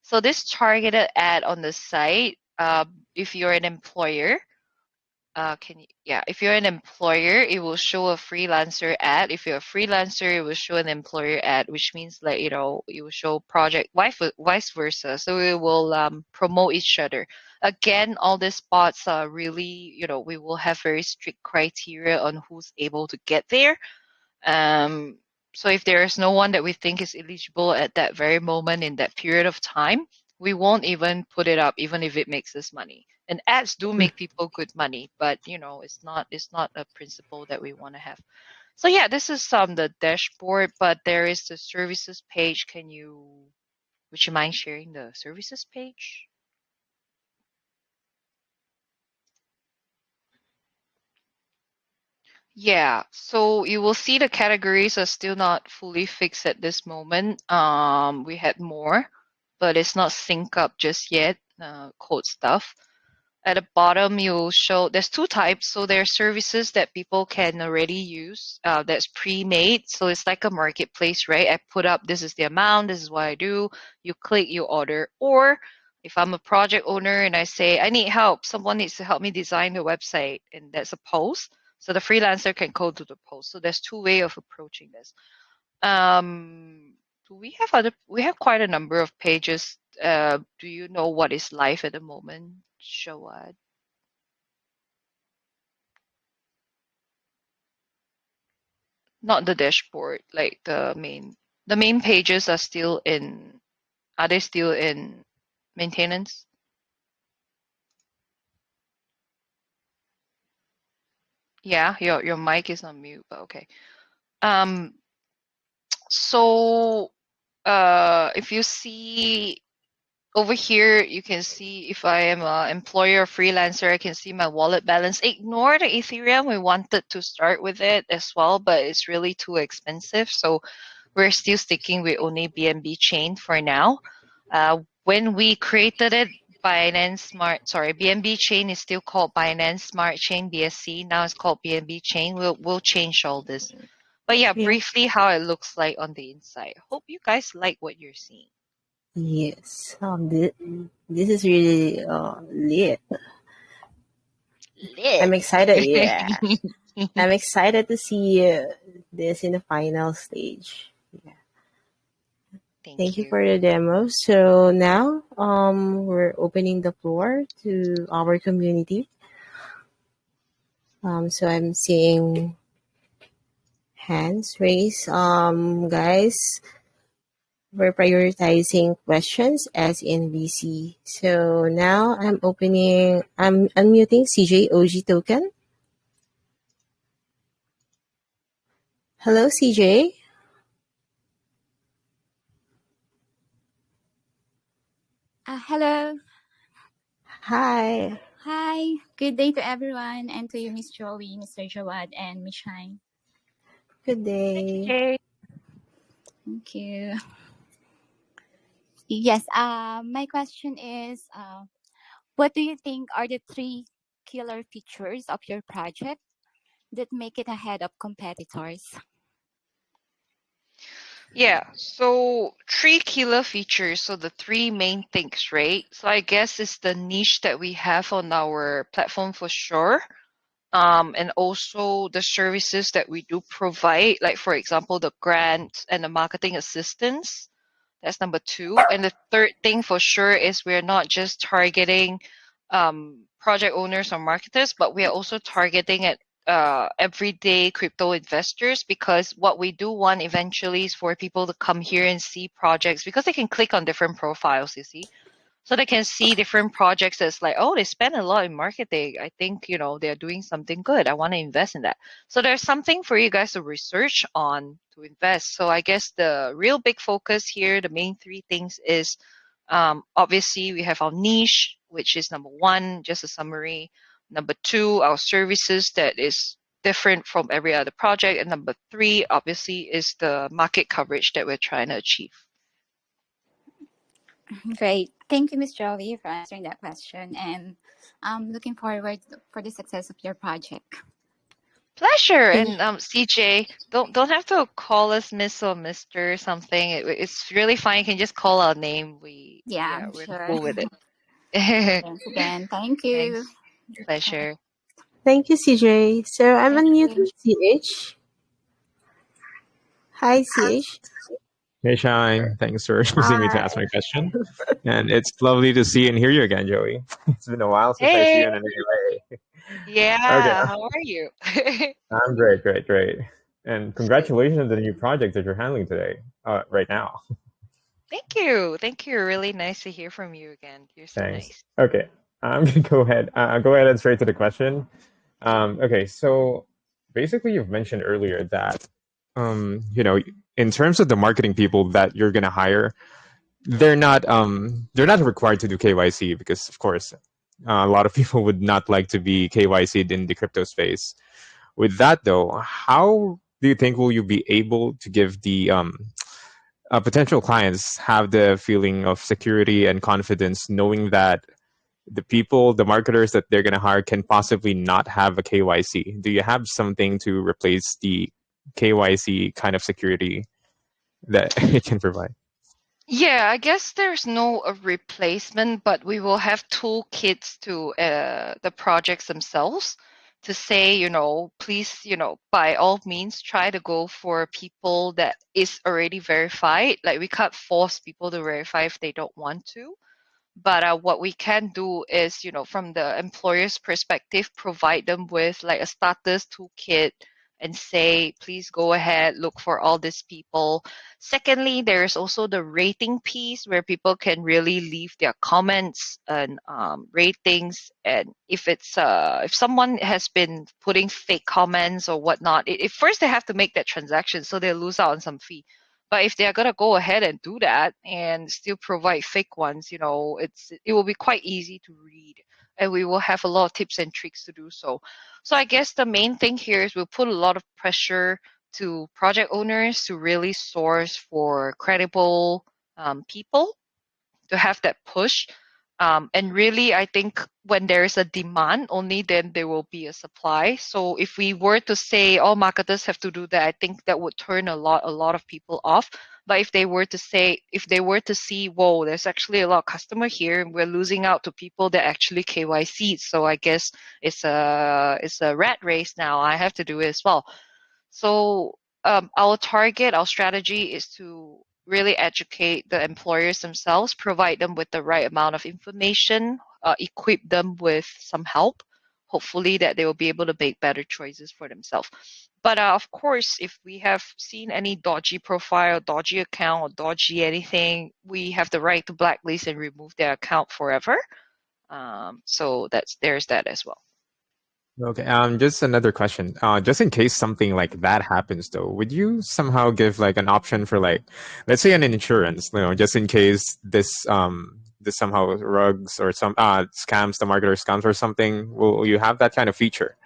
So this targeted ad on the site, if you're an employer, if you're an employer, it will show a freelancer ad. If you're a freelancer, it will show an employer ad, which means like, you know, it will show project vice versa. So it will promote each other. Again, all these spots are really, you know, we will have very strict criteria on who's able to get there. So if there is no one that we think is eligible at that very moment in that period of time, we won't even put it up, even if it makes us money. And ads do make people good money, but you know, it's not a principle that we want to have. So yeah, this is the dashboard, but there is the services page. Would you mind sharing the services page? Yeah, so you will see the categories are still not fully fixed at this moment. We had more, but it's not sync up just yet, code stuff. At the bottom, you'll show there's two types. So there are services that people can already use, that's pre-made. So it's like a marketplace, right? I put up, this is the amount, this is what I do. You click, you order. Or if I'm a project owner and I say, I need help, someone needs to help me design the website, and that's a post. So the freelancer can code to the post. So there's two ways of approaching this. Do we have we have quite a number of pages. Do you know what is live at the moment, Shawad? Not the dashboard, like the main pages are they still in maintenance? Yeah, your mic is on mute, but okay. Um, so if you see over here, you can see if I am an employer or freelancer, I can see my wallet balance. Ignore the Ethereum. We wanted to start with it as well, but it's really too expensive. So we're still sticking with only BNB chain for now. When we created it, BNB chain is still called Binance Smart Chain BSC. Now it's called BNB chain. We'll change all this. But yeah, Yeah. briefly how it looks like on the inside. Hope you guys like what you're seeing. Yes. This is really lit. Lit. I'm excited. Yeah. I'm excited to see this in the final stage. Yeah. Thank Thank you you. for the demo. So now we're opening the floor to our community. So I'm seeing hands raised. Guys, we're prioritizing questions as in VC. So now I'm unmuting CJ OG token. Hello, CJ. Hello. Hi. Hi. Good day to everyone and to you, Miss Joey, Mr. Jawad, and Miss Shine. Good day. Okay. Thank you. Yes. My question is, what do you think are the three killer features of your project that make it ahead of competitors? Yeah, so three killer features. So the three main things, right? So I guess it's the niche that we have on our platform for sure. and also the services that we do provide, like for example, the grant and the marketing assistance. That's number two. And the third thing for sure is we're not just targeting project owners or marketers, but we are also targeting at everyday crypto investors, because what we do want eventually is for people to come here and see projects, because they can click on different profiles, you see. So they can see different projects that's like, oh, they spend a lot in marketing. I think, they're doing something good. I want to invest in that. So there's something for you guys to research on to invest. So I guess the real big focus here, the main three things is obviously we have our niche, which is number one, just a summary. Number two, our services that is different from every other project. And number three, obviously, is the market coverage that we're trying to achieve. Great. Thank you, Miss Joey, for answering that question. And I'm looking forward for the success of your project. Pleasure. Thank- And CJ, don't have to call us Miss or Mister or something. It's really fine. You can just call our name. Yeah, I'm We're sure. cool with it. Thanks again. Thank you. Thanks. Pleasure. Thank you, CJ. So I'm Thank unmuting you. CH. Hi, CH. Hey, Shine. Thanks for choosing me to Hi. ask my question. And it's lovely to see and hear you again, Joey. It's been a while since I see you Hey. in an ALA. Okay, Yeah. How are you? I'm great, great, great. And Sweet. congratulations on the new project that you're handling today, right now. Thank you. Thank you. Really nice to hear from you again. You're so Thanks. nice. Okay, I'm gonna go ahead and straight to the question. Okay, so basically, you've mentioned earlier that, you know, in terms of the marketing people that you're gonna hire, they're not required to do KYC because, of course, a lot of people would not like to be KYC'd in the crypto space. With that, though, how do you think will you be able to give the potential clients have the feeling of security and confidence, knowing that the people, the marketers that they're going to hire, can possibly not have a KYC? Do you have something to replace the KYC kind of security that it can provide? Yeah, I guess there's no replacement, but we will have toolkits to the projects themselves to say, please, by all means, try to go for people that is already verified. Like we can't force people to verify if they don't want to. But what we can do is, from the employer's perspective, provide them with like a status toolkit and say, please go ahead, look for all these people. Secondly, there's also the rating piece where people can really leave their comments and ratings. And if someone has been putting fake comments or whatnot, first they have to make that transaction, so they lose out on some fee. But if they're gonna go ahead and do that and still provide fake ones, it will be quite easy to read, and we will have a lot of tips and tricks to do so. So I guess the main thing here is we'll put a lot of pressure to project owners to really source for credible people to have that push. And really, I think when there is a demand, only then there will be a supply. So if we were to say all marketers have to do that, I think that would turn a lot of people off. But if they were to see, whoa, there's actually a lot of customer here, and we're losing out to people that actually KYC. So I guess it's a rat race now. I have to do it as well. So our strategy is to really educate the employers themselves, provide them with the right amount of information, equip them with some help, hopefully that they will be able to make better choices for themselves. But of course, if we have seen any dodgy profile, dodgy account, or dodgy anything, we have the right to blacklist and remove their account forever. So there's that as well. Okay, just another question. Just in case something like that happens, though, would you somehow give like an option for, like, let's say an insurance, just in case this somehow rugs or some scams, the marketer scams or something? Will you have that kind of feature?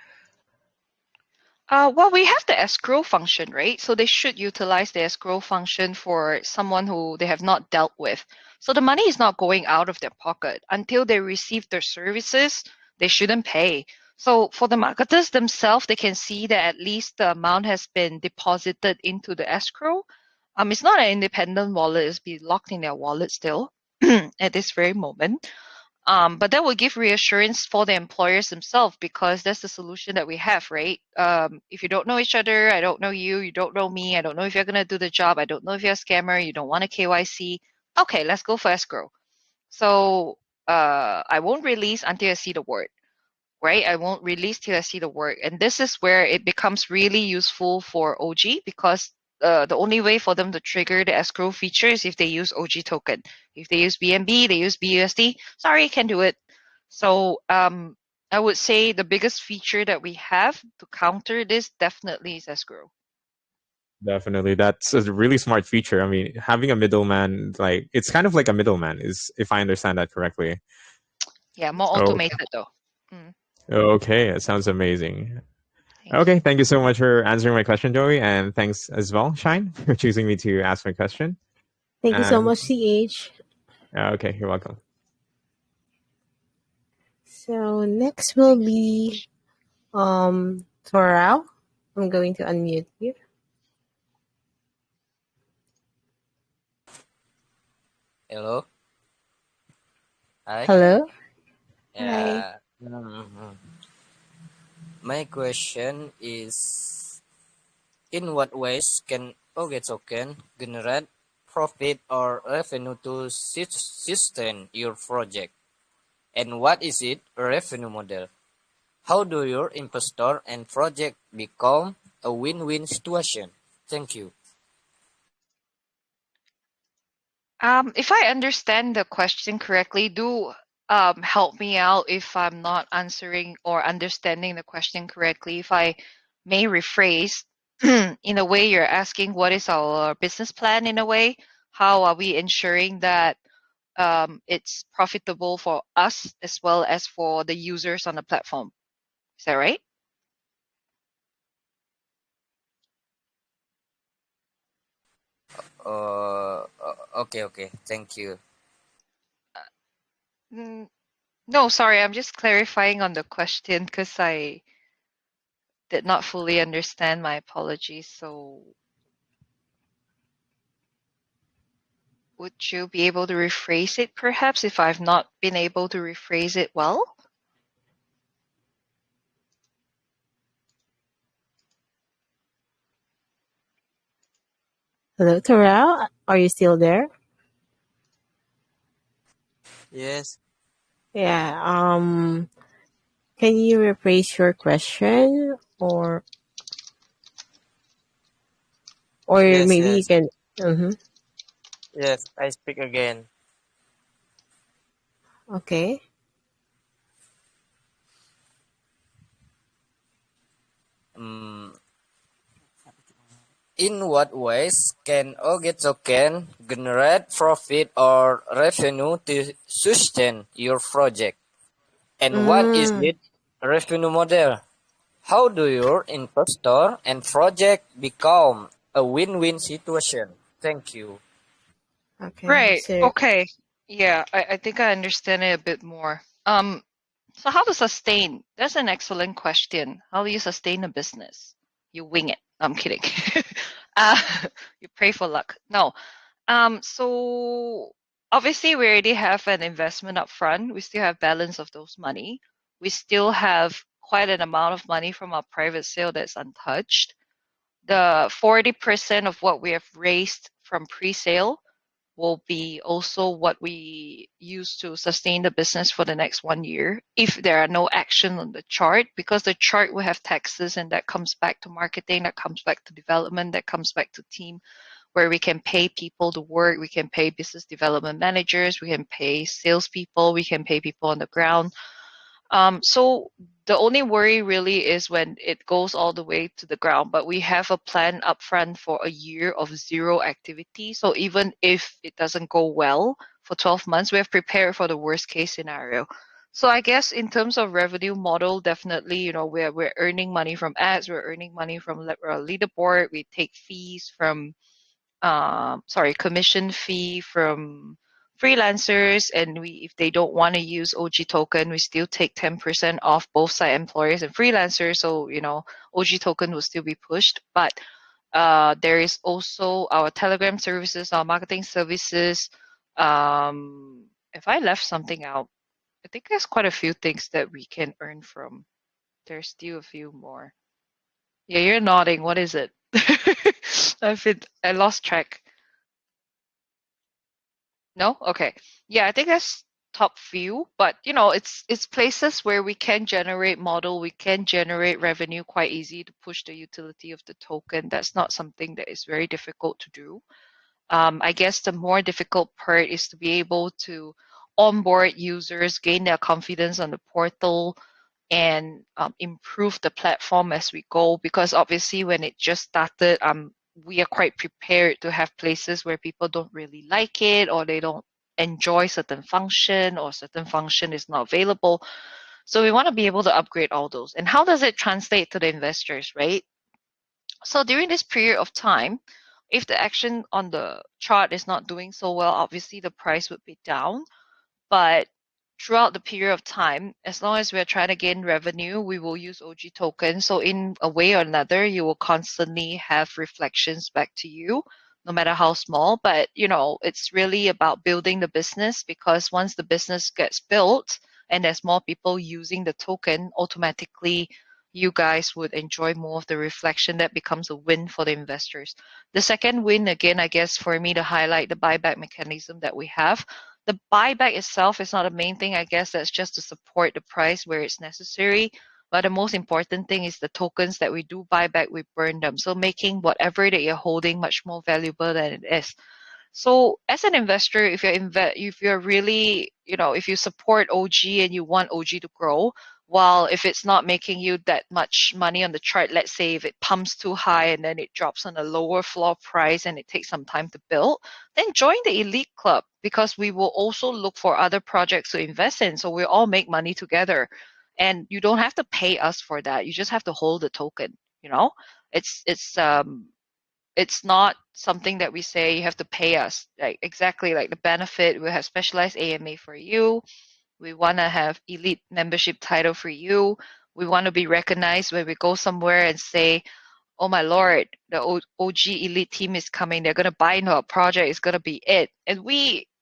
Well, we have the escrow function, right? So they should utilize the escrow function for someone who they have not dealt with. So the money is not going out of their pocket until they receive their services. They shouldn't pay. So for the marketers themselves, they can see that at least the amount has been deposited into the escrow. It's not an independent wallet; it's been locked in their wallet still at this very moment. But that will give reassurance for the employers themselves, because that's the solution that we have, right? If you don't know each other, I don't know you, you don't know me, I don't know if you're going to do the job, I don't know if you're a scammer, you don't want a KYC. Okay, let's go for escrow. So I won't release until I see the word, right? I won't release till I see the word. And this is where it becomes really useful for OG, because the only way for them to trigger the escrow feature is if they use OG token. If they use BNB, they use BUSD. Sorry, can't do it. So I would say the biggest feature that we have to counter this definitely is escrow. Definitely, that's a really smart feature. I mean, having a middleman, like it's kind of like a middleman, is if I understand that correctly. Yeah, more Oh, automated though. Mm, okay, it sounds amazing. thank you. Okay, thank you so much for answering my question, Joey, and thanks as well, Shine, for choosing me to ask my question. Thank you so And much, CH. okay, you're welcome. So next will be Torao. I'm going to unmute you. Hello. Hi. Hello. Hi. Yeah. My question is, in what ways can OG token generate profit or revenue to sustain your project? And what is it revenue model? How do your investor and project become a win-win situation? Thank you. If I understand the question correctly, do help me out if I'm not answering or understanding the question correctly. If I may rephrase, in a way, you're asking what is our business plan in a way? How are we ensuring that it's profitable for us as well as for the users on the platform? Is that right? Okay. Thank you. Mm, no, sorry, I'm just clarifying on the question because I did not fully understand. My apologies. So would you be able to rephrase it perhaps if I've not been able to rephrase it well? Hello, Torao. Are you still there? Yes. Yeah. Can you rephrase your question, or Yes. maybe you Yes. can? Mm-hmm. Yes. I speak again. Okay. Mm, In what ways can OG token generate profit or revenue to sustain your project? And what is Mm, it revenue model? How do your investor and project become a win-win situation? Thank you. okay. Right. So, Okay. Yeah, I think I understand it a bit more. So how to sustain? That's an excellent question. How do you sustain a business? You wing it. I'm kidding. uh, you pray for luck. No. So obviously we already have an investment up front. We still have balance of those money. We still have quite an amount of money from our private sale that's untouched. The 40% of what we have raised from pre-sale will be also what we use to sustain the business for the next 1 year if there are no action on the chart, because the chart will have taxes and that comes back to marketing, that comes back to development, that comes back to team, where we can pay people to work, we can pay business development managers, we can pay salespeople, we can pay people on the ground. So the only worry really is when it goes all the way to the ground, but we have a plan upfront for a year of zero activity. So even if it doesn't go well for 12 months, we have prepared for the worst case scenario. So I guess in terms of revenue model, definitely, we're earning money from ads, we're earning money from leaderboard, we take fees from commission fee from freelancers, and we if they don't want to use OG token, we still take 10% off both side employers and freelancers. So OG token will still be pushed, but there is also our Telegram services, our marketing services. If I left something out, I think there's quite a few things that we can earn from. There's still a few more. Yeah, you're nodding. What is it? I lost track. No? Okay. Yeah, I think that's top few, but it's places where we can generate model, we can generate revenue quite easy to push the utility of the token. That's not something that is very difficult to do. I guess the more difficult part is to be able to onboard users, gain their confidence on the portal, and improve the platform as we go. Because obviously, when it just started, we are quite prepared to have places where people don't really like it or they don't enjoy certain function or certain function is not available. So we want to be able to upgrade all those. And how does it translate to the investors, right? So during this period of time, if the action on the chart is not doing so well, obviously the price would be down. But throughout the period of time, as long as we're trying to gain revenue, we will use OG tokens. So in a way or another, you will constantly have reflections back to you, no matter how small. But it's really about building the business, because once the business gets built and there's more people using the token, automatically you guys would enjoy more of the reflection. That becomes a win for the investors. The second win, again, I guess for me to highlight the buyback mechanism that we have. The buyback itself is not a main thing. I guess that's just to support the price where it's necessary. But the most important thing is the tokens that we do buy back, we burn them. So making whatever that you're holding much more valuable than it is. So as an investor, if you're really, if you support OG and you want OG to grow, while if it's not making you that much money on the chart, let's say if it pumps too high and then it drops on a lower floor price and it takes some time to build, then join the elite club, because we will also look for other projects to invest in. So we all make money together, and you don't have to pay us for that. You just have to hold the token. It's it's not something that we say you have to pay us. Like exactly like the benefit, we have specialized AMA for you. We want to have elite membership title for you. We want to be recognized when we go somewhere and say, oh my lord, the OG elite team is coming. They're going to buy into our project. It's going to be it. And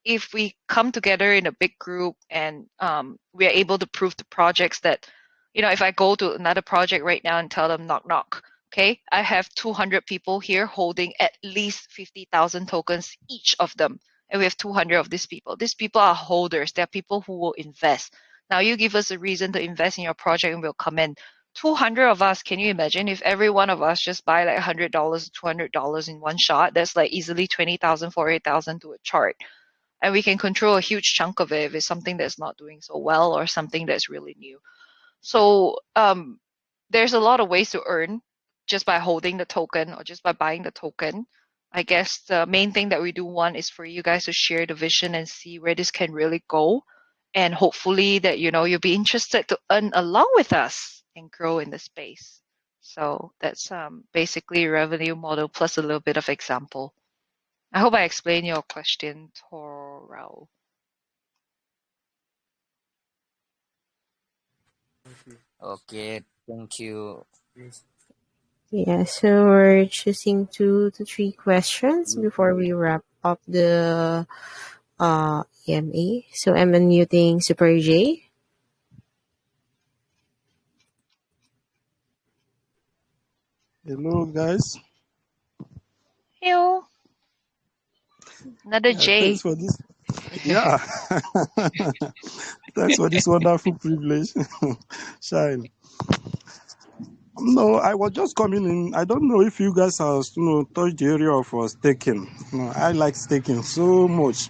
if we come together in a big group and we are able to prove to projects that, if I go to another project right now and tell them knock knock, okay, I have 200 people here holding at least 50,000 tokens, each of them. And we have 200 of these people. These people are holders. They're people who will invest. Now you give us a reason to invest in your project and we'll come in. 200 of us, can you imagine if every one of us just buy like $100, $200 in one shot? That's like easily 20,000, 40,000 to a chart. And we can control a huge chunk of it if it's something that's not doing so well or something that's really new. So there's a lot of ways to earn just by holding the token or just by buying the token. I guess the main thing that we do want is for you guys to share the vision and see where this can really go. And hopefully that, you'll be interested to earn along with us and grow in the space. So that's basically revenue model plus a little bit of example. I hope I explained your question, Toro. Okay, thank you. Yeah, so we're choosing 2 to 3 questions before we wrap up the EMA. So I'm unmuting Super J. Hello, guys. Ew. Another Thanks J. for this. Yeah. Thanks for this wonderful privilege. Shine. No, I was just coming in. I don't know if you guys have, touched the area of staking. I like staking so much.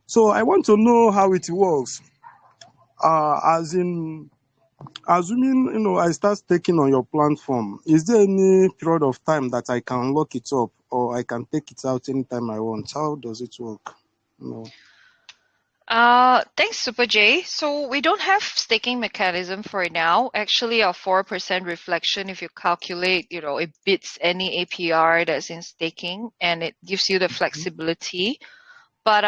So I want to know how it works. As in, assuming, I start staking on your platform, is there any period of time that I can lock it up or I can take it out anytime I want? How does it work? Thanks, Super J. So we don't have staking mechanism for now. Actually, our 4% reflection, if you calculate, it beats any APR that's in staking, and it gives you the flexibility. But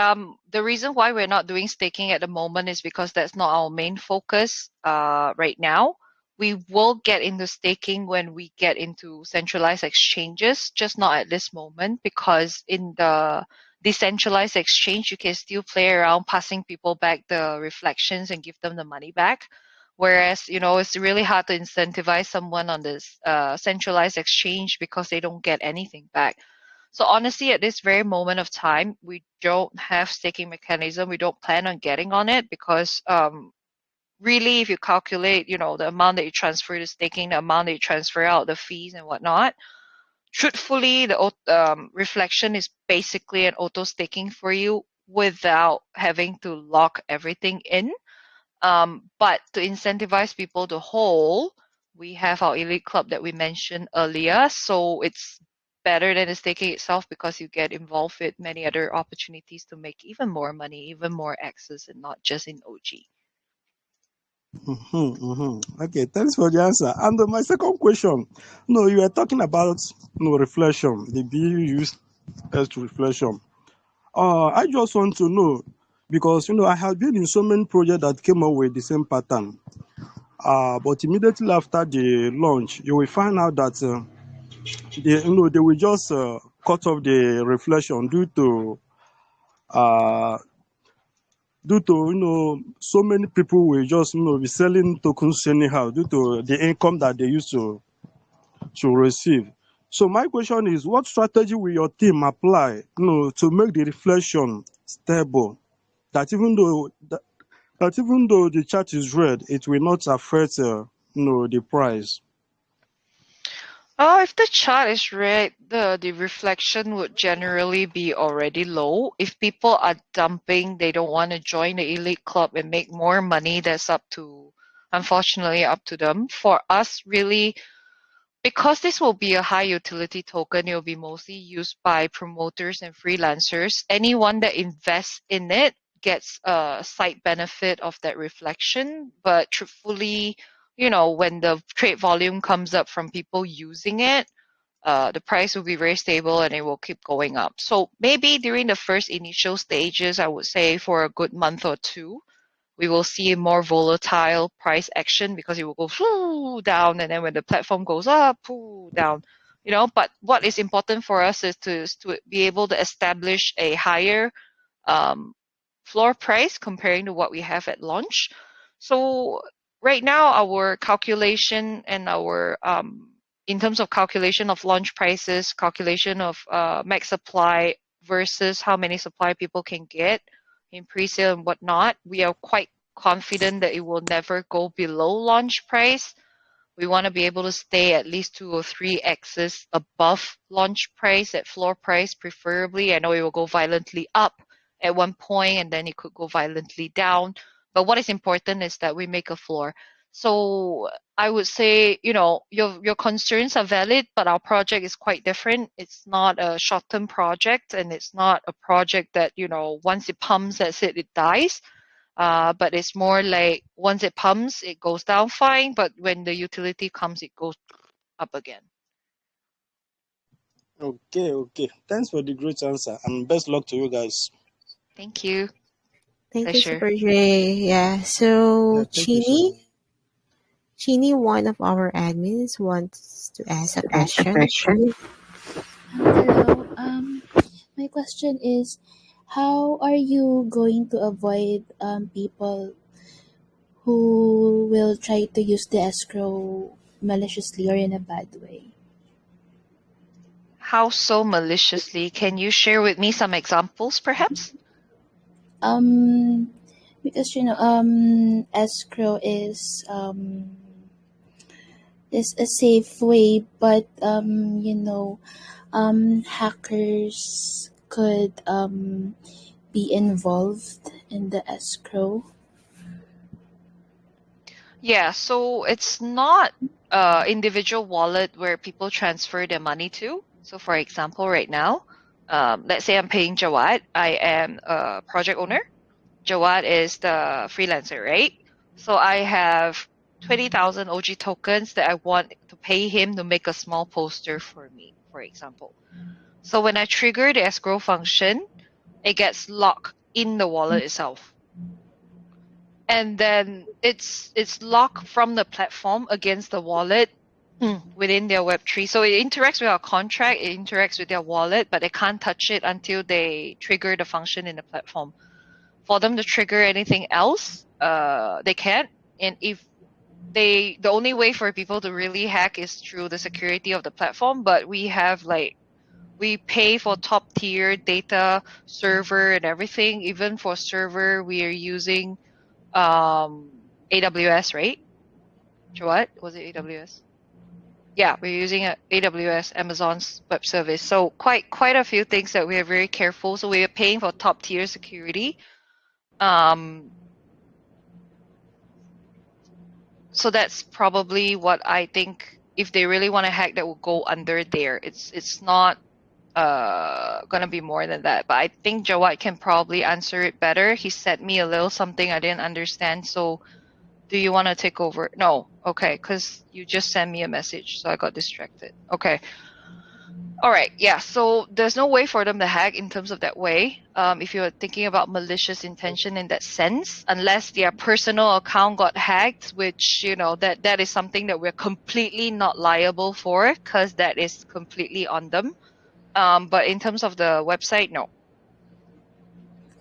the reason why we're not doing staking at the moment is because that's not our main focus right now. We will get into staking when we get into centralized exchanges, just not at this moment, because in the decentralized exchange, you can still play around passing people back the reflections and give them the money back. Whereas, it's really hard to incentivize someone on this centralized exchange because they don't get anything back. So honestly, at this very moment of time, we don't have staking mechanism. We don't plan on getting on it because really, if you calculate, the amount that you transfer to staking, the amount that you transfer out, the fees and whatnot, truthfully, the reflection is basically an auto staking for you without having to lock everything in. But to incentivize people to hold, we have our elite club that we mentioned earlier. So it's better than the staking itself because you get involved with many other opportunities to make even more money, even more access, and not just in OG. Okay, thanks for the answer. And my second question, no, you were talking about reflection, the B you use as to reflection. I just want to know because I have been in so many projects that came up with the same pattern. But immediately after the launch, you will find out that they will just cut off the reflection due to so many people will just be selling tokens anyhow due to the income that they used to receive. So my question is, what strategy will your team apply to make the reflection stable, that even though the chart is red, it will not affect the price? Oh, if the chart is red, the reflection would generally be already low. If people are dumping, they don't want to join the elite club and make more money, that's unfortunately up to them. For us, really, because this will be a high utility token, it will be mostly used by promoters and freelancers. Anyone that invests in it gets a side benefit of that reflection. But truthfully, when the trade volume comes up from people using it, the price will be very stable and it will keep going up. So maybe during the first initial stages, I would say for a good month or two, we will see more volatile price action because it will go down, and then when the platform goes up, down. But what is important for us is to be able to establish a higher um, floor price comparing to what we have at launch. So right now, our calculation and our in terms of calculation of launch prices, calculation of max supply versus how many supply people can get in pre-sale and whatnot, we are quite confident that it will never go below launch price. We want to be able to stay at least 2 or 3 X's above launch price at floor price, preferably. I know it will go violently up at one point and then it could go violently down. But what is important is that we make a floor. So I would say, your concerns are valid, but our project is quite different. It's not a short-term project, and it's not a project that, once it pumps, that's it, it dies. But it's more like once it pumps, it goes down fine, but when the utility comes, it goes up again. Okay. Thanks for the great answer and best luck to you guys. Thank you. Thank you, Pleasure. Super J. Yeah. So Yeah, thank you so much. Chini, one of our admins, wants to ask a Ask a question. question. Hello. My question is, how are you going to avoid people who will try to use the escrow maliciously or in a bad way? How so maliciously? Can you share with me some examples, perhaps? Because escrow is a safe way, but hackers could be involved in the escrow. Yeah, so it's not individual wallet where people transfer their money to. So for example, right now, let's say I'm paying Jawad. I am a project owner. Jawad is the freelancer, right? So I have 20,000 OG tokens that I want to pay him to make a small poster for me, for example. So when I trigger the escrow function, it gets locked in the wallet itself. And then it's locked from the platform against the wallet within their Web3. So it interacts with our contract, it interacts with their wallet, but they can't touch it until they trigger the function in the platform. For them to trigger anything else, they can't. And if the only way for people to really hack is through the security of the platform, but we pay for top tier data server and everything. Even for server, we are using AWS, right? What was it? AWS? Yeah, we're using AWS, Amazon's web service. So quite a few things that we are very careful. So we are paying for top tier security. So that's probably what I think. If they really want to hack, that will go under there. It's not gonna be more than that. But I think Jawad can probably answer it better. He sent me a little something I didn't understand. So do you want to take over? No. Okay, because you just sent me a message, so I got distracted. Okay. All right. Yeah. So there's no way for them to hack in terms of that way. If you're thinking about malicious intention in that sense, unless their personal account got hacked, which that is something that we're completely not liable for, because that is completely on them. But in terms of the website, no,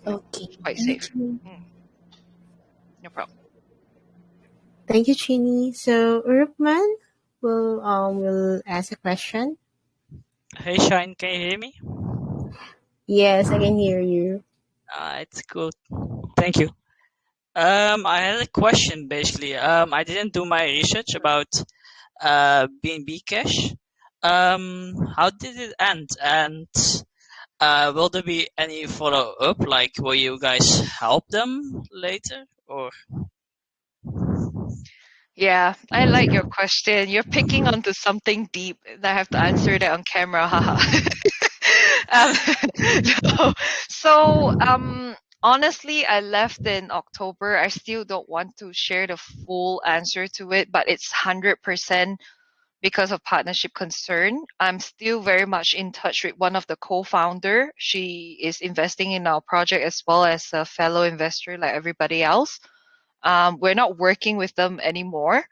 Okay, it's quite thank safe. you. No problem. Thank you, Chini. So, Urupman will ask a question. Hey Shine, can you hear me? Yes, I can hear you. It's good. Thank you. I had a question basically. I didn't do my research about BNB Cash. How did it end? And will there be any follow up? Like, will you guys help them later? Or Yeah, I like your question. You're picking onto something deep, and I have to answer that on camera. Haha. um, no. So, honestly, I left in October. I still don't want to share the full answer to it, but it's 100% because of partnership concern. I'm still very much in touch with one of the co-founder. She is investing in our project as well as a fellow investor like everybody else. We're not working with them anymore,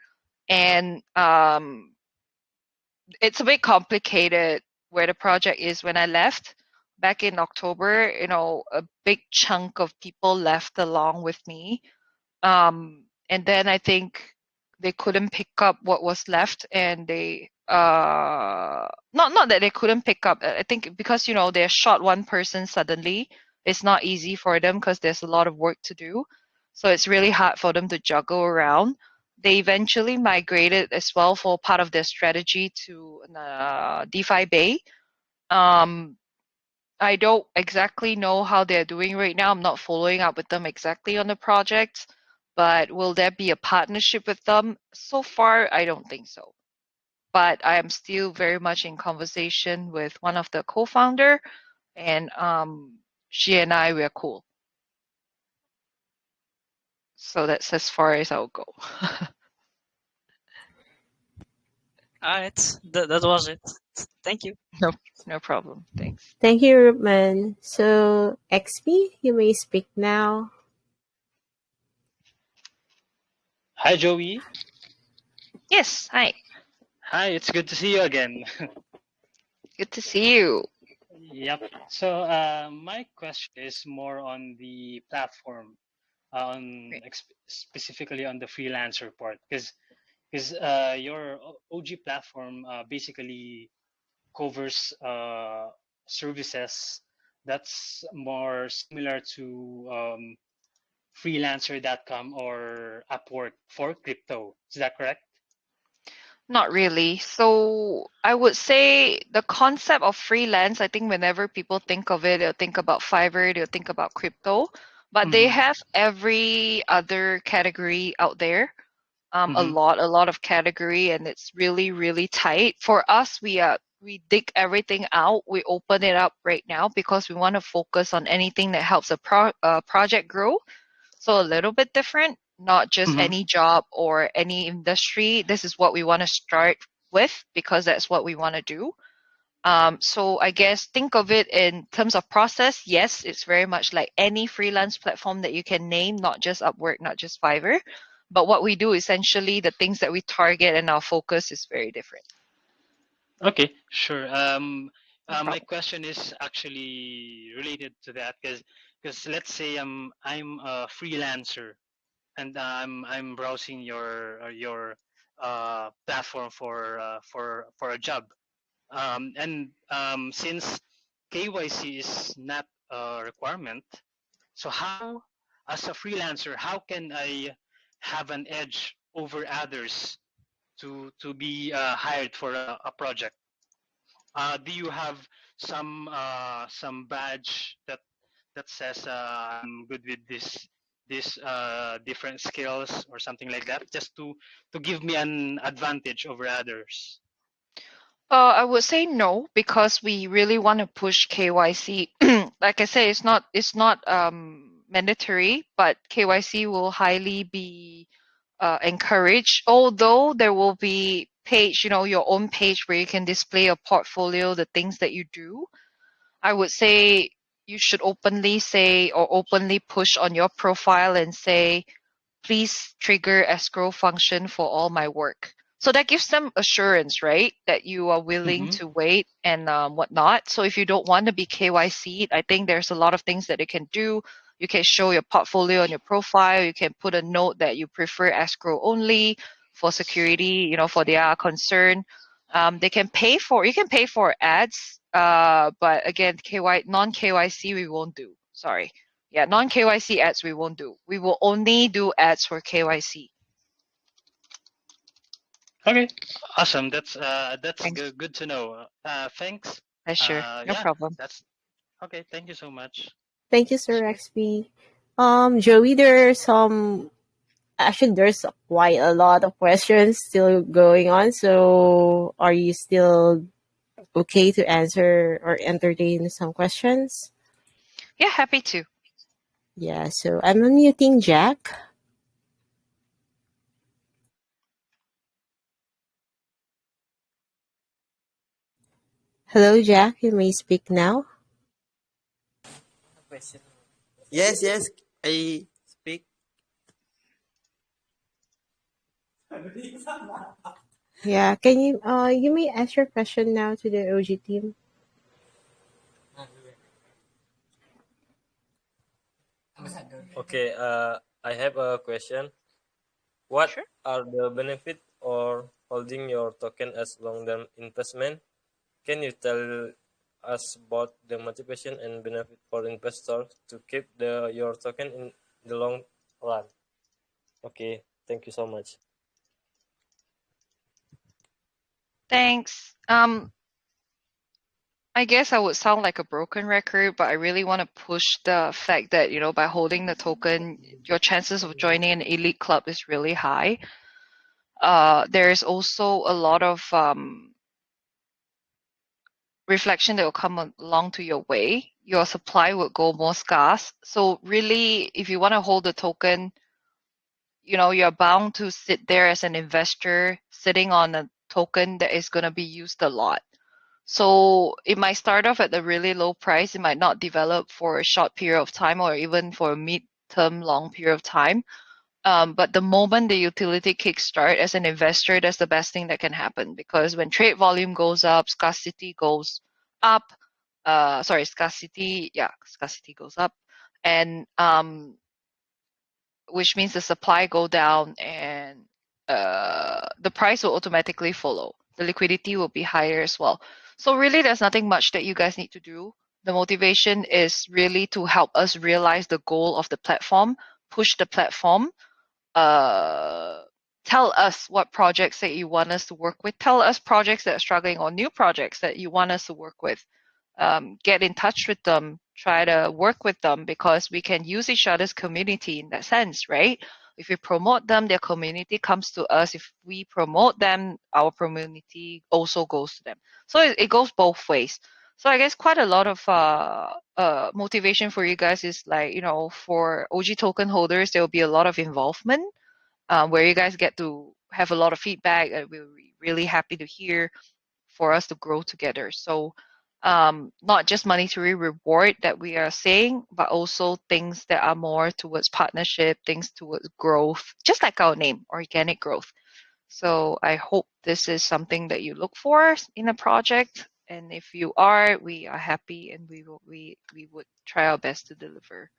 and it's a bit complicated where the project is. When I left back in October, a big chunk of people left along with me. And then I think they couldn't pick up what was left, and they not that they couldn't pick up. I think because they're short one person suddenly, it's not easy for them because there's a lot of work to do. So it's really hard for them to juggle around. They eventually migrated as well for part of their strategy to DeFi Bay. Um, I don't exactly know how they're doing right now. I'm not following up with them exactly on the project, but will there be a partnership with them? So far, I don't think so. But I am still very much in conversation with one of the co-founder, and she and I, we're cool. So that's as far as I'll go. alright, that was it. Thank you. No problem. Thanks. Thank you, Urupman. So, XP, you may speak now. Hi, Joey. Yes. Hi. Hi, it's good to see you again. Good to see you. Yep. So, my question is more on the platform, Great. specifically on the freelancer part, because your OG platform basically covers services that's more similar to freelancer.com or Upwork for crypto. Is that correct? Not really. So I would say the concept of freelance, I think whenever people think of it, they'll think about Fiverr, they'll think about crypto, but they Mm-hmm. have every other category out there. A Mm-hmm. lot of category, and it's really, really tight. For us, we dig everything out. We open it up right now because we want to focus on anything that helps a project grow. So a little bit different, not just Mm-hmm. any job or any industry. This is what we want to start with because that's what we want to do. So I guess think of it in terms of process. Yes, it's very much like any freelance platform that you can name, not just Upwork, not just Fiverr. But what we do, essentially, the things that we target and our focus is very different. Okay, sure. No My problem. question is actually related to that because let's say I'm a freelancer and I'm browsing your platform for a job. And since KYC is not a requirement, so how, as a freelancer, how can I have an edge over others to be hired for a project? Do you have some badge that says I'm good with this different skills or something like that, just to give me an advantage over others? I would say no, because we really want to push KYC. Like I say, it's not mandatory, but KYC will highly be encouraged. Although there will be page, your own page where you can display a portfolio, the things that you do. I would say you should openly say or openly push on your profile and say, please trigger escrow function for all my work. So that gives them assurance, right? That you are willing Mm-hmm. to wait and whatnot. So if you don't want to be KYC, I think there's a lot of things that they can do. You can show your portfolio on your profile. You can put a note that you prefer escrow only for security, for their concern. You can pay for ads, but again, non KYC we won't do. Sorry. Yeah, non KYC ads we won't do. We will only do ads for KYC. Okay, awesome. That's Thanks. good to know. Thanks. Sure. No Yeah, problem. that's okay. Thank you so much. Thank you, Sir XP. Joey, there are some. Actually, there's quite a lot of questions still going on. So, are you still okay to answer or entertain some questions? Yeah, happy to. Yeah. So, I'm unmuting Jack. Hello, Jack. You may speak now. Yes, yes, I speak. Yeah. Can you you may ask your question now to the OG team. Okay, I have a question. What Sure. are the benefits or holding your token as long-term investment? Can you tell us about the motivation and benefit for investors to keep your token in the long run? Okay, thank you so much. Thanks. I guess I would sound like a broken record, but I really want to push the fact that, by holding the token, your chances of joining an elite club is really high. There's also a lot of reflection that will come along to your way. Your supply will go more scarce. So really, if you want to hold the token, you're bound to sit there as an investor sitting on a token that is going to be used a lot. So it might start off at a really low price. It might not develop for a short period of time or even for a mid-term long period of time. But the moment the utility kickstart as an investor, that's the best thing that can happen, because when trade volume goes up, scarcity goes up. Scarcity goes up, and which means the supply go down, and the price will automatically follow. The liquidity will be higher as well. So really, there's nothing much that you guys need to do. The motivation is really to help us realize the goal of the platform, push the platform, uh, tell us what projects that you want us to work with. Tell us projects that are struggling or new projects that you want us to work with. Get in touch with them, try to work with them, because we can use each other's community in that sense, right? If we promote them, their community comes to us. If we promote them, our community also goes to them. So it goes both ways. So I guess quite a lot of motivation for you guys is like, for OG token holders, there will be a lot of involvement, where you guys get to have a lot of feedback, and we'll be really happy to hear for us to grow together. So not just monetary reward that we are saying, but also things that are more towards partnership, things towards growth, just like our name, organic growth. So I hope this is something that you look for in a project. And if you are, we are happy, and we would try our best to deliver.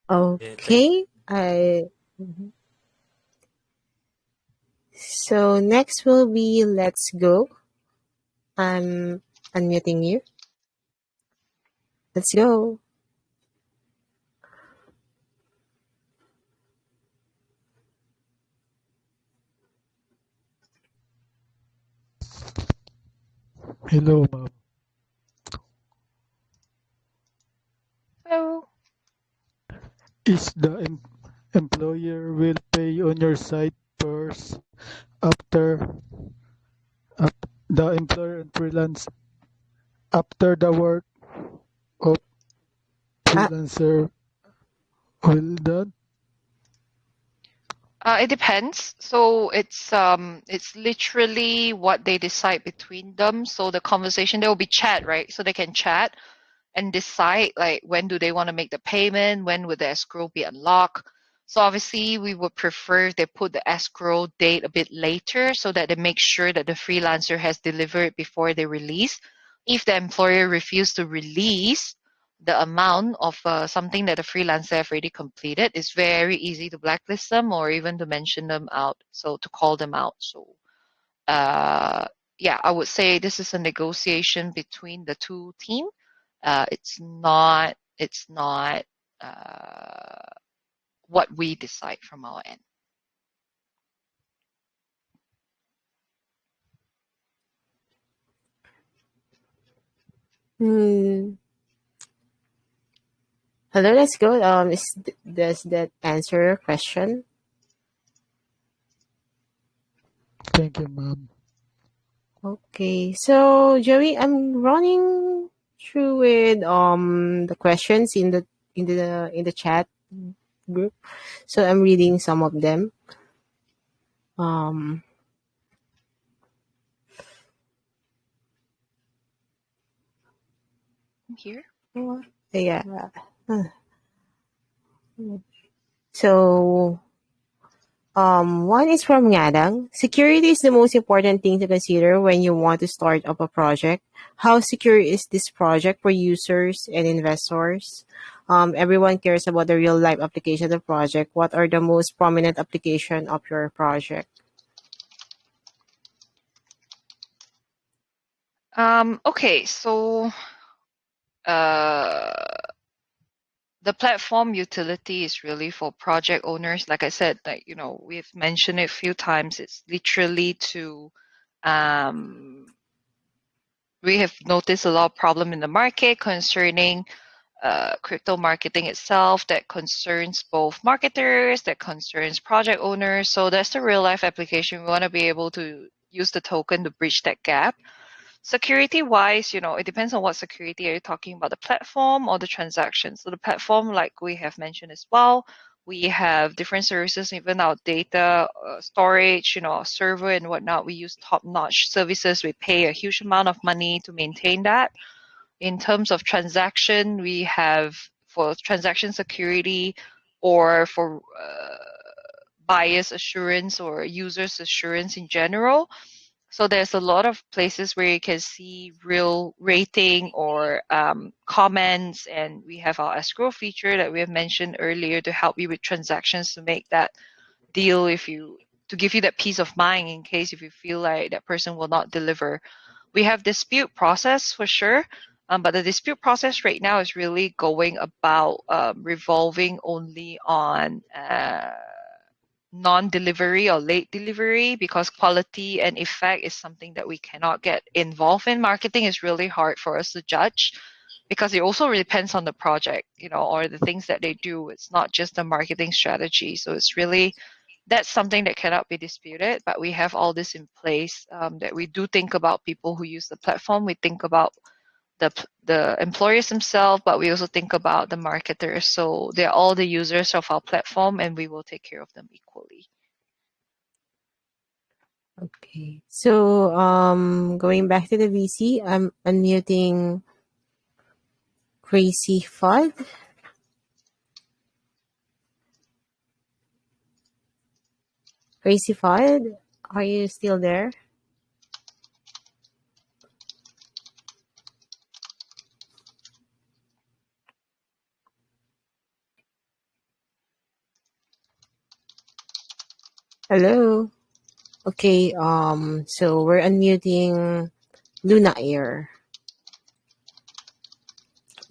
Yeah, thank Okay. Mhm. So next will be Let's Go. I'm unmuting you. Let's go. Hello, ma'am. So Is the employer will pay on your site first after the employer and freelance after the work of Uh, freelancer will done? it depends. So it's literally what they decide between them. So the conversation, there will be chat, right? So they can chat and decide like when do they want to make the payment, when would the escrow be unlocked. So obviously we would prefer if they put the escrow date a bit later so that they make sure that the freelancer has delivered before they release. If the employer refuses to release the amount of something that the freelancer have already completed, it's very easy to blacklist them or even to mention them out, so to call them out. So uh, yeah, I would say this is a negotiation between the two teams. It's not uh, what we decide from our end. hmm. Hello, let's go. Does that answer your question? Thank you, ma'am. Okay. So Joey, I'm running through with the questions in the chat group. So I'm reading some of them. Um I'm here. yeah. So one is from Yadang. Security is the most important thing to consider when you want to start up a project. How secure is this project for users and investors? Everyone cares about the real life application of the project. What are the most prominent application of your project? Okay, so uh, the platform utility is really for project owners. Like I said, like we've mentioned it a few times. It's literally to um, we have noticed a lot of problem in the market concerning crypto marketing itself that concerns both marketers, that concerns project owners. So that's the real life application. We want to be able to use the token to bridge that gap. Security wise, it depends on what security are you talking about, the platform or the transaction. So the platform, like we have mentioned as well, we have different services, even our data storage, our server and whatnot. We use top-notch services. We pay a huge amount of money to maintain that. In terms of transaction, we have for transaction security or for buyer's assurance or user's assurance in general. So there's a lot of places where you can see real rating or comments, and we have our escrow feature that we have mentioned earlier to help you with transactions to make that deal to give you that peace of mind in case if you feel like that person will not deliver. We have dispute process for sure, but the dispute process right now is really going about revolving only on non-delivery or late delivery, because quality and effect is something that we cannot get involved in. Marketing is really hard for us to judge because it also depends on the project, or the things that they do. It's not just the marketing strategy. So it's really, that's something that cannot be disputed, but we have all this in place, that we do think about people who use the platform. We think about the employers themselves, but we also think about the marketers. So they're all the users of our platform, and we will take care of them equally. Okay. So going back to the VC, I'm unmuting Crazy Fud. Crazy Fud, are you still there? Hello. Okay. So we're unmuting Luna Air.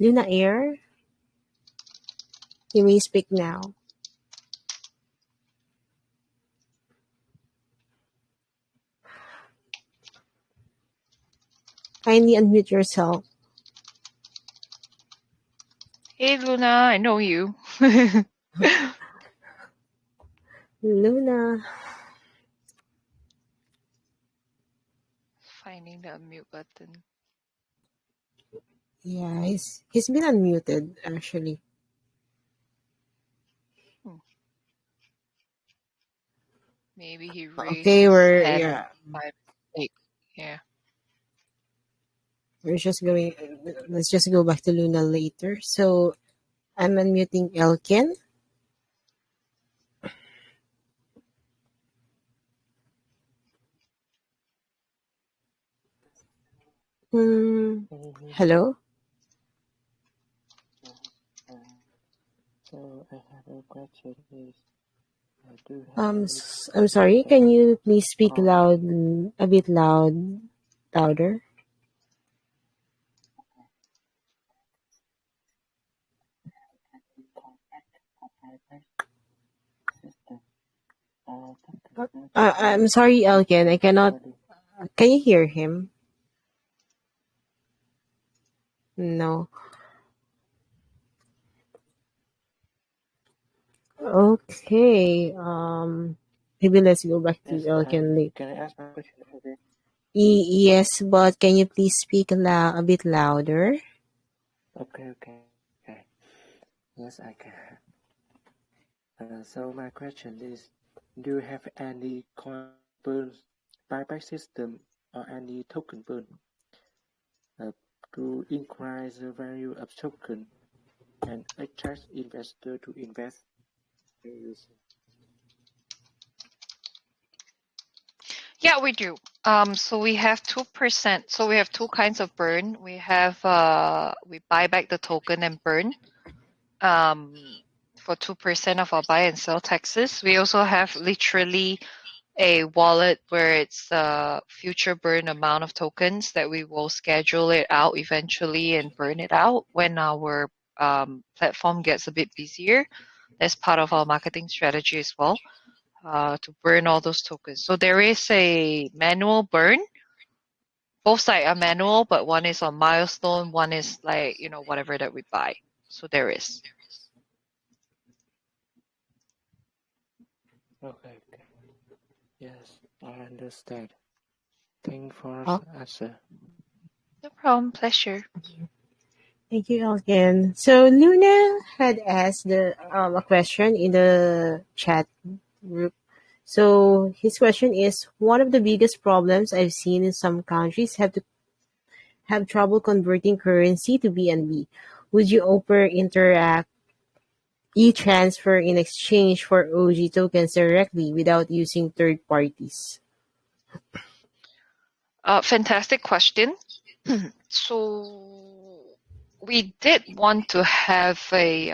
Luna Air, you may speak now. Kindly unmute yourself. Hey, Luna, I know you. Luna. Finding the unmute button. Yeah, he's been unmuted actually. Maybe he raised Okay, his we're hand by mistake. Yeah. we're just going. Let's just go back to Luna later. So I'm unmuting Elkin. Hello. So I have a question is, do you have I'm any I'm sorry. Can you please speak com loud, a bit louder? system I'm sorry, Elkin. I cannot. Can you hear him? No. Okay. Maybe let's go back to Yes, Elkin later. can I ask my question again? Yes, but can you please speak a bit louder? Okay. Yes, I can. So my question is, do you have any coin burn buyback system or any token burn to increase the value of token and attract investor to invest in using? Yeah, we do. So we have 2%. So we have two kinds of burn. We have we buy back the token and burn for 2% of our buy and sell taxes. We also have literally a wallet where it's future burn amount of tokens that we will schedule it out eventually and burn it out when our platform gets a bit busier. That's part of our marketing strategy as well, to burn all those tokens. So there is a manual burn. Both sides are manual, but one is on milestone, one is like, whatever that we buy. So there is. Okay. Yes, I understand. Thank you for Oh, the answer. No problem. Pleasure. thank you, Elkin. So Luna had asked a question in the chat group. So his question is: one of the biggest problems I've seen in some countries have trouble converting currency to BNB. Would you offer Interact e-transfer in exchange for OG tokens directly without using third parties? Fantastic question. So we did want to have we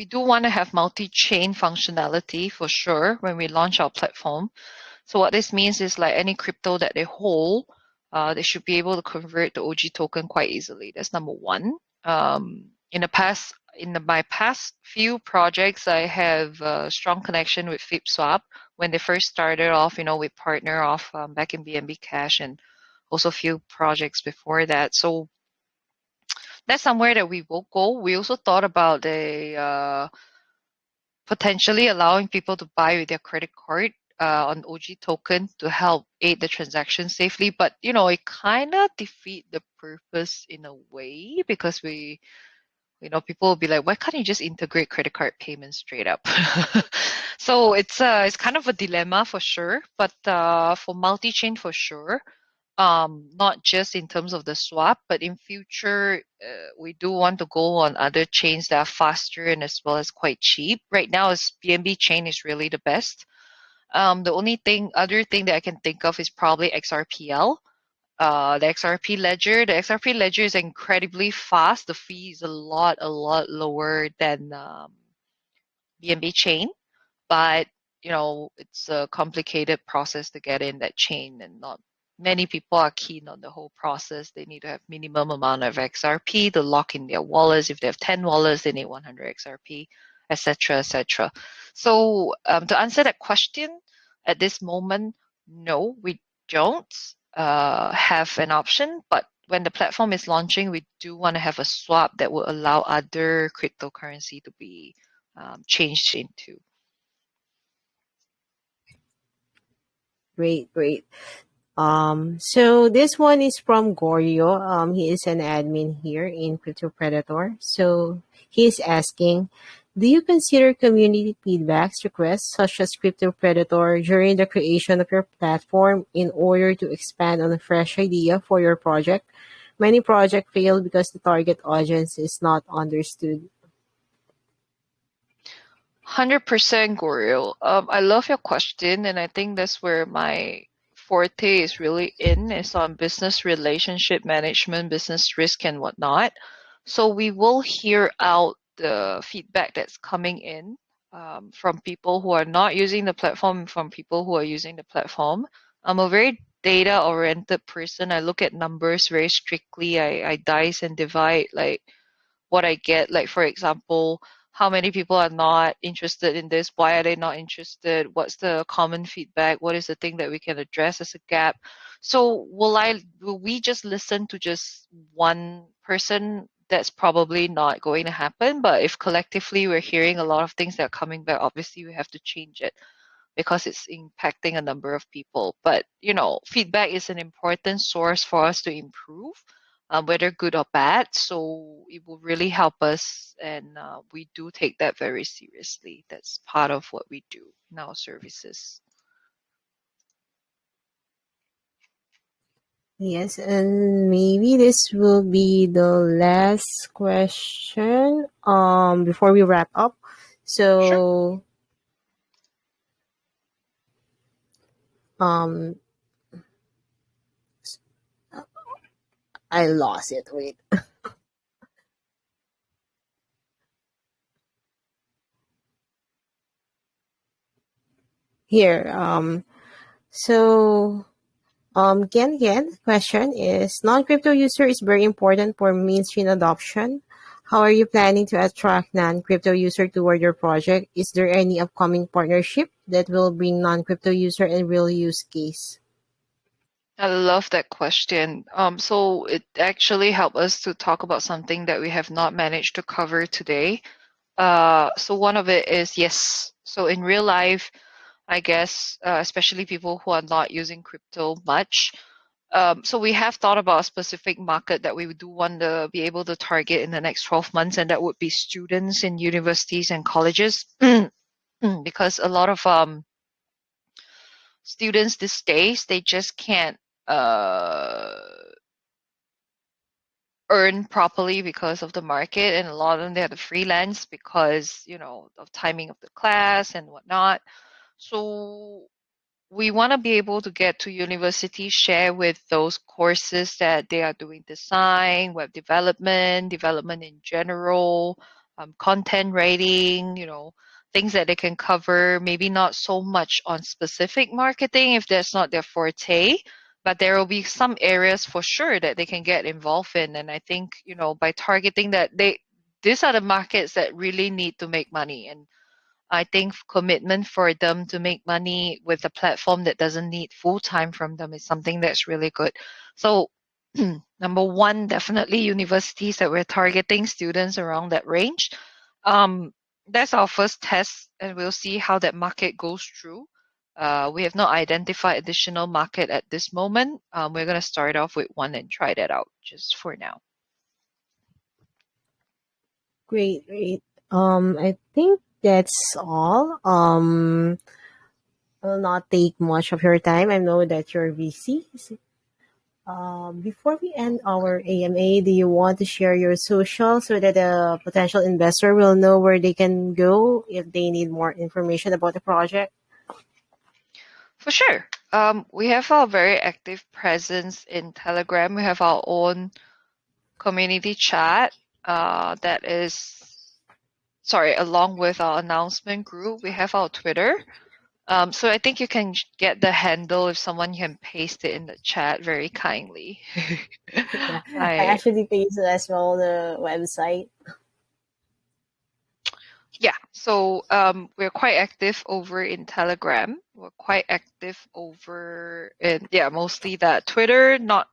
do want to have multi-chain functionality for sure when we launch our platform. So what this means is like any crypto that they hold, they should be able to convert the OG token quite easily. That's number one. My past few projects, I have a strong connection with FlipSwap. When they first started off, we partner off back in BNB Cash and also a few projects before that. So that's somewhere that we will go. We also thought about potentially allowing people to buy with their credit card. on OG token to help aid the transaction safely. But it kind of defeat the purpose in a way, because people will be like, why can't you just integrate credit card payments straight up? So it's kind of a dilemma for sure, but for multi-chain for sure. Not just in terms of the swap, but in future, we do want to go on other chains that are faster and as well as quite cheap. Right now, is BNB chain is really the best. The other thing that I can think of is probably XRPL. The XRP ledger. The XRP ledger is incredibly fast. The fee is a lot lower than BNB chain, but it's a complicated process to get in that chain, and not many people are keen on the whole process. They need to have minimum amount of XRP to lock in their wallets. If they have 10 wallets, they need 100 XRP, etc., etc. So to answer that question, at this moment, no, we don't have an option, but when the platform is launching, we do want to have a swap that will allow other cryptocurrency to be changed into. Great, great. So this one is from Gorio. He is an admin here in CryptoPredator. So he's asking, do you consider community feedbacks requests such as CryptoPredator during the creation of your platform in order to expand on a fresh idea for your project? Many projects fail because the target audience is not understood. 100% Goryo. I love your question, and I think that's where my forte is really is on business relationship management, business risk, and whatnot. So we will hear out the feedback that's coming in from people who are not using the platform, from people who are using the platform. I'm a very data-oriented person. I look at numbers very strictly. I dice and divide like what I get. Like, for example, how many people are not interested in this? Why are they not interested? What's the common feedback? What is the thing that we can address as a gap? So will we just listen to just one person? That's probably not going to happen. But if collectively we're hearing a lot of things that are coming back, obviously we have to change it because it's impacting a number of people. But feedback is an important source for us to improve, whether good or bad. So it will really help us, and we do take that very seriously. That's part of what we do in our services. Yes, and maybe this will be the last question before we wrap up. Sure. So um I lost it. Wait. Here. So again, question is, non-crypto user is very important for mainstream adoption. How are you planning to attract non-crypto user toward your project? Is there any upcoming partnership that will bring non-crypto user and real use case? I love that question. So it actually helped us to talk about something that we have not managed to cover today. So one of it is, yes. So in real life, I guess, especially people who are not using crypto much. So we have thought about a specific market that we do want to be able to target in the next 12 months, and that would be students in universities and colleges. Because a lot of students these days, they just can't uh, earn properly because of the market, and a lot of them, they have to freelance because of timing of the class and whatnot. So we want to be able to get to universities, share with those courses that they are doing design, web development in general, content writing, things that they can cover, maybe not so much on specific marketing if that's not their forte, but there will be some areas for sure that they can get involved in. And I think, by targeting that, these are the markets that really need to make money. And I think commitment for them to make money with a platform that doesn't need full time from them is something that's really good. So, number one, definitely universities that we're targeting, students around that range. Um, that's our first test, and we'll see how that market goes through. We have not identified additional market at this moment. We're going to start off with one and try that out just for now. Great, great. I think that's all. I will not take much of your time. I know that you're busy. Before we end our AMA, do you want to share your social so that a potential investor will know where they can go if they need more information about the project? For sure. We have our very active presence in Telegram. We have our own community chat that is, sorry, along with our announcement group, we have our Twitter. So I think you can get the handle if someone can paste it in the chat very kindly. Yeah, I I actually paste as well the website. Yeah, so we're quite active over in Telegram. We're quite active over in, yeah, mostly that. Twitter, not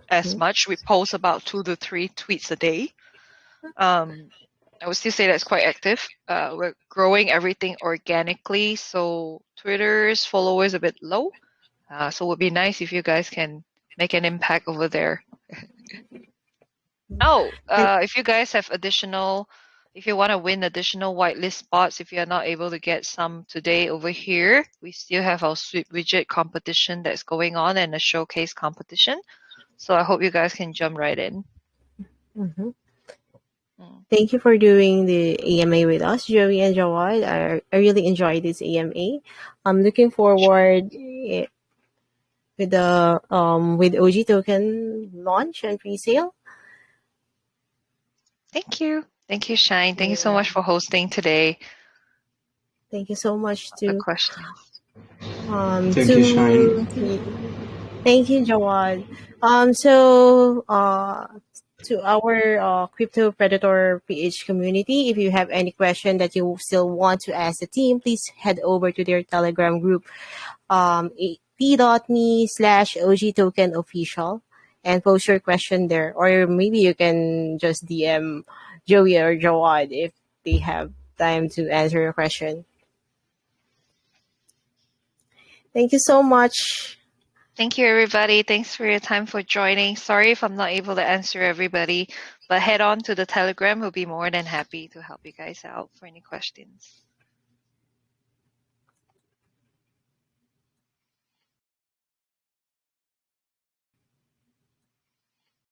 as Mhm. much. We post about 2 to 3 tweets a day. I would still say that's quite active. We're growing everything organically, so Twitter's followers a bit low. So it would be nice if you guys can make an impact over there. Oh, And if you guys have additional, if you want to win additional whitelist spots, if you are not able to get some today over here, we still have our sweep widget competition that's going on and a showcase competition. So I hope you guys can jump right in. mhm. Mm. Thank you for doing the AMA with us, Joey and Jawad. I really enjoyed this AMA. I'm looking forward with the with OG token launch and pre-sale. Thank you, Shine. Thank you so Yeah. much for hosting today. Thank you so much The to questions. Thank you, Shine. thank you, Jawad. To our Crypto Predator PH community, if you have any question that you still want to ask the team, please head over to their Telegram group, t.me/OG token official, and post your question there. Or maybe you can just DM Joey or Jawad if they have time to answer your question. Thank you so much. Thank you, everybody. Thanks for your time for joining. Sorry if I'm not able to answer everybody, but head on to the Telegram. We'll be more than happy to help you guys out for any questions.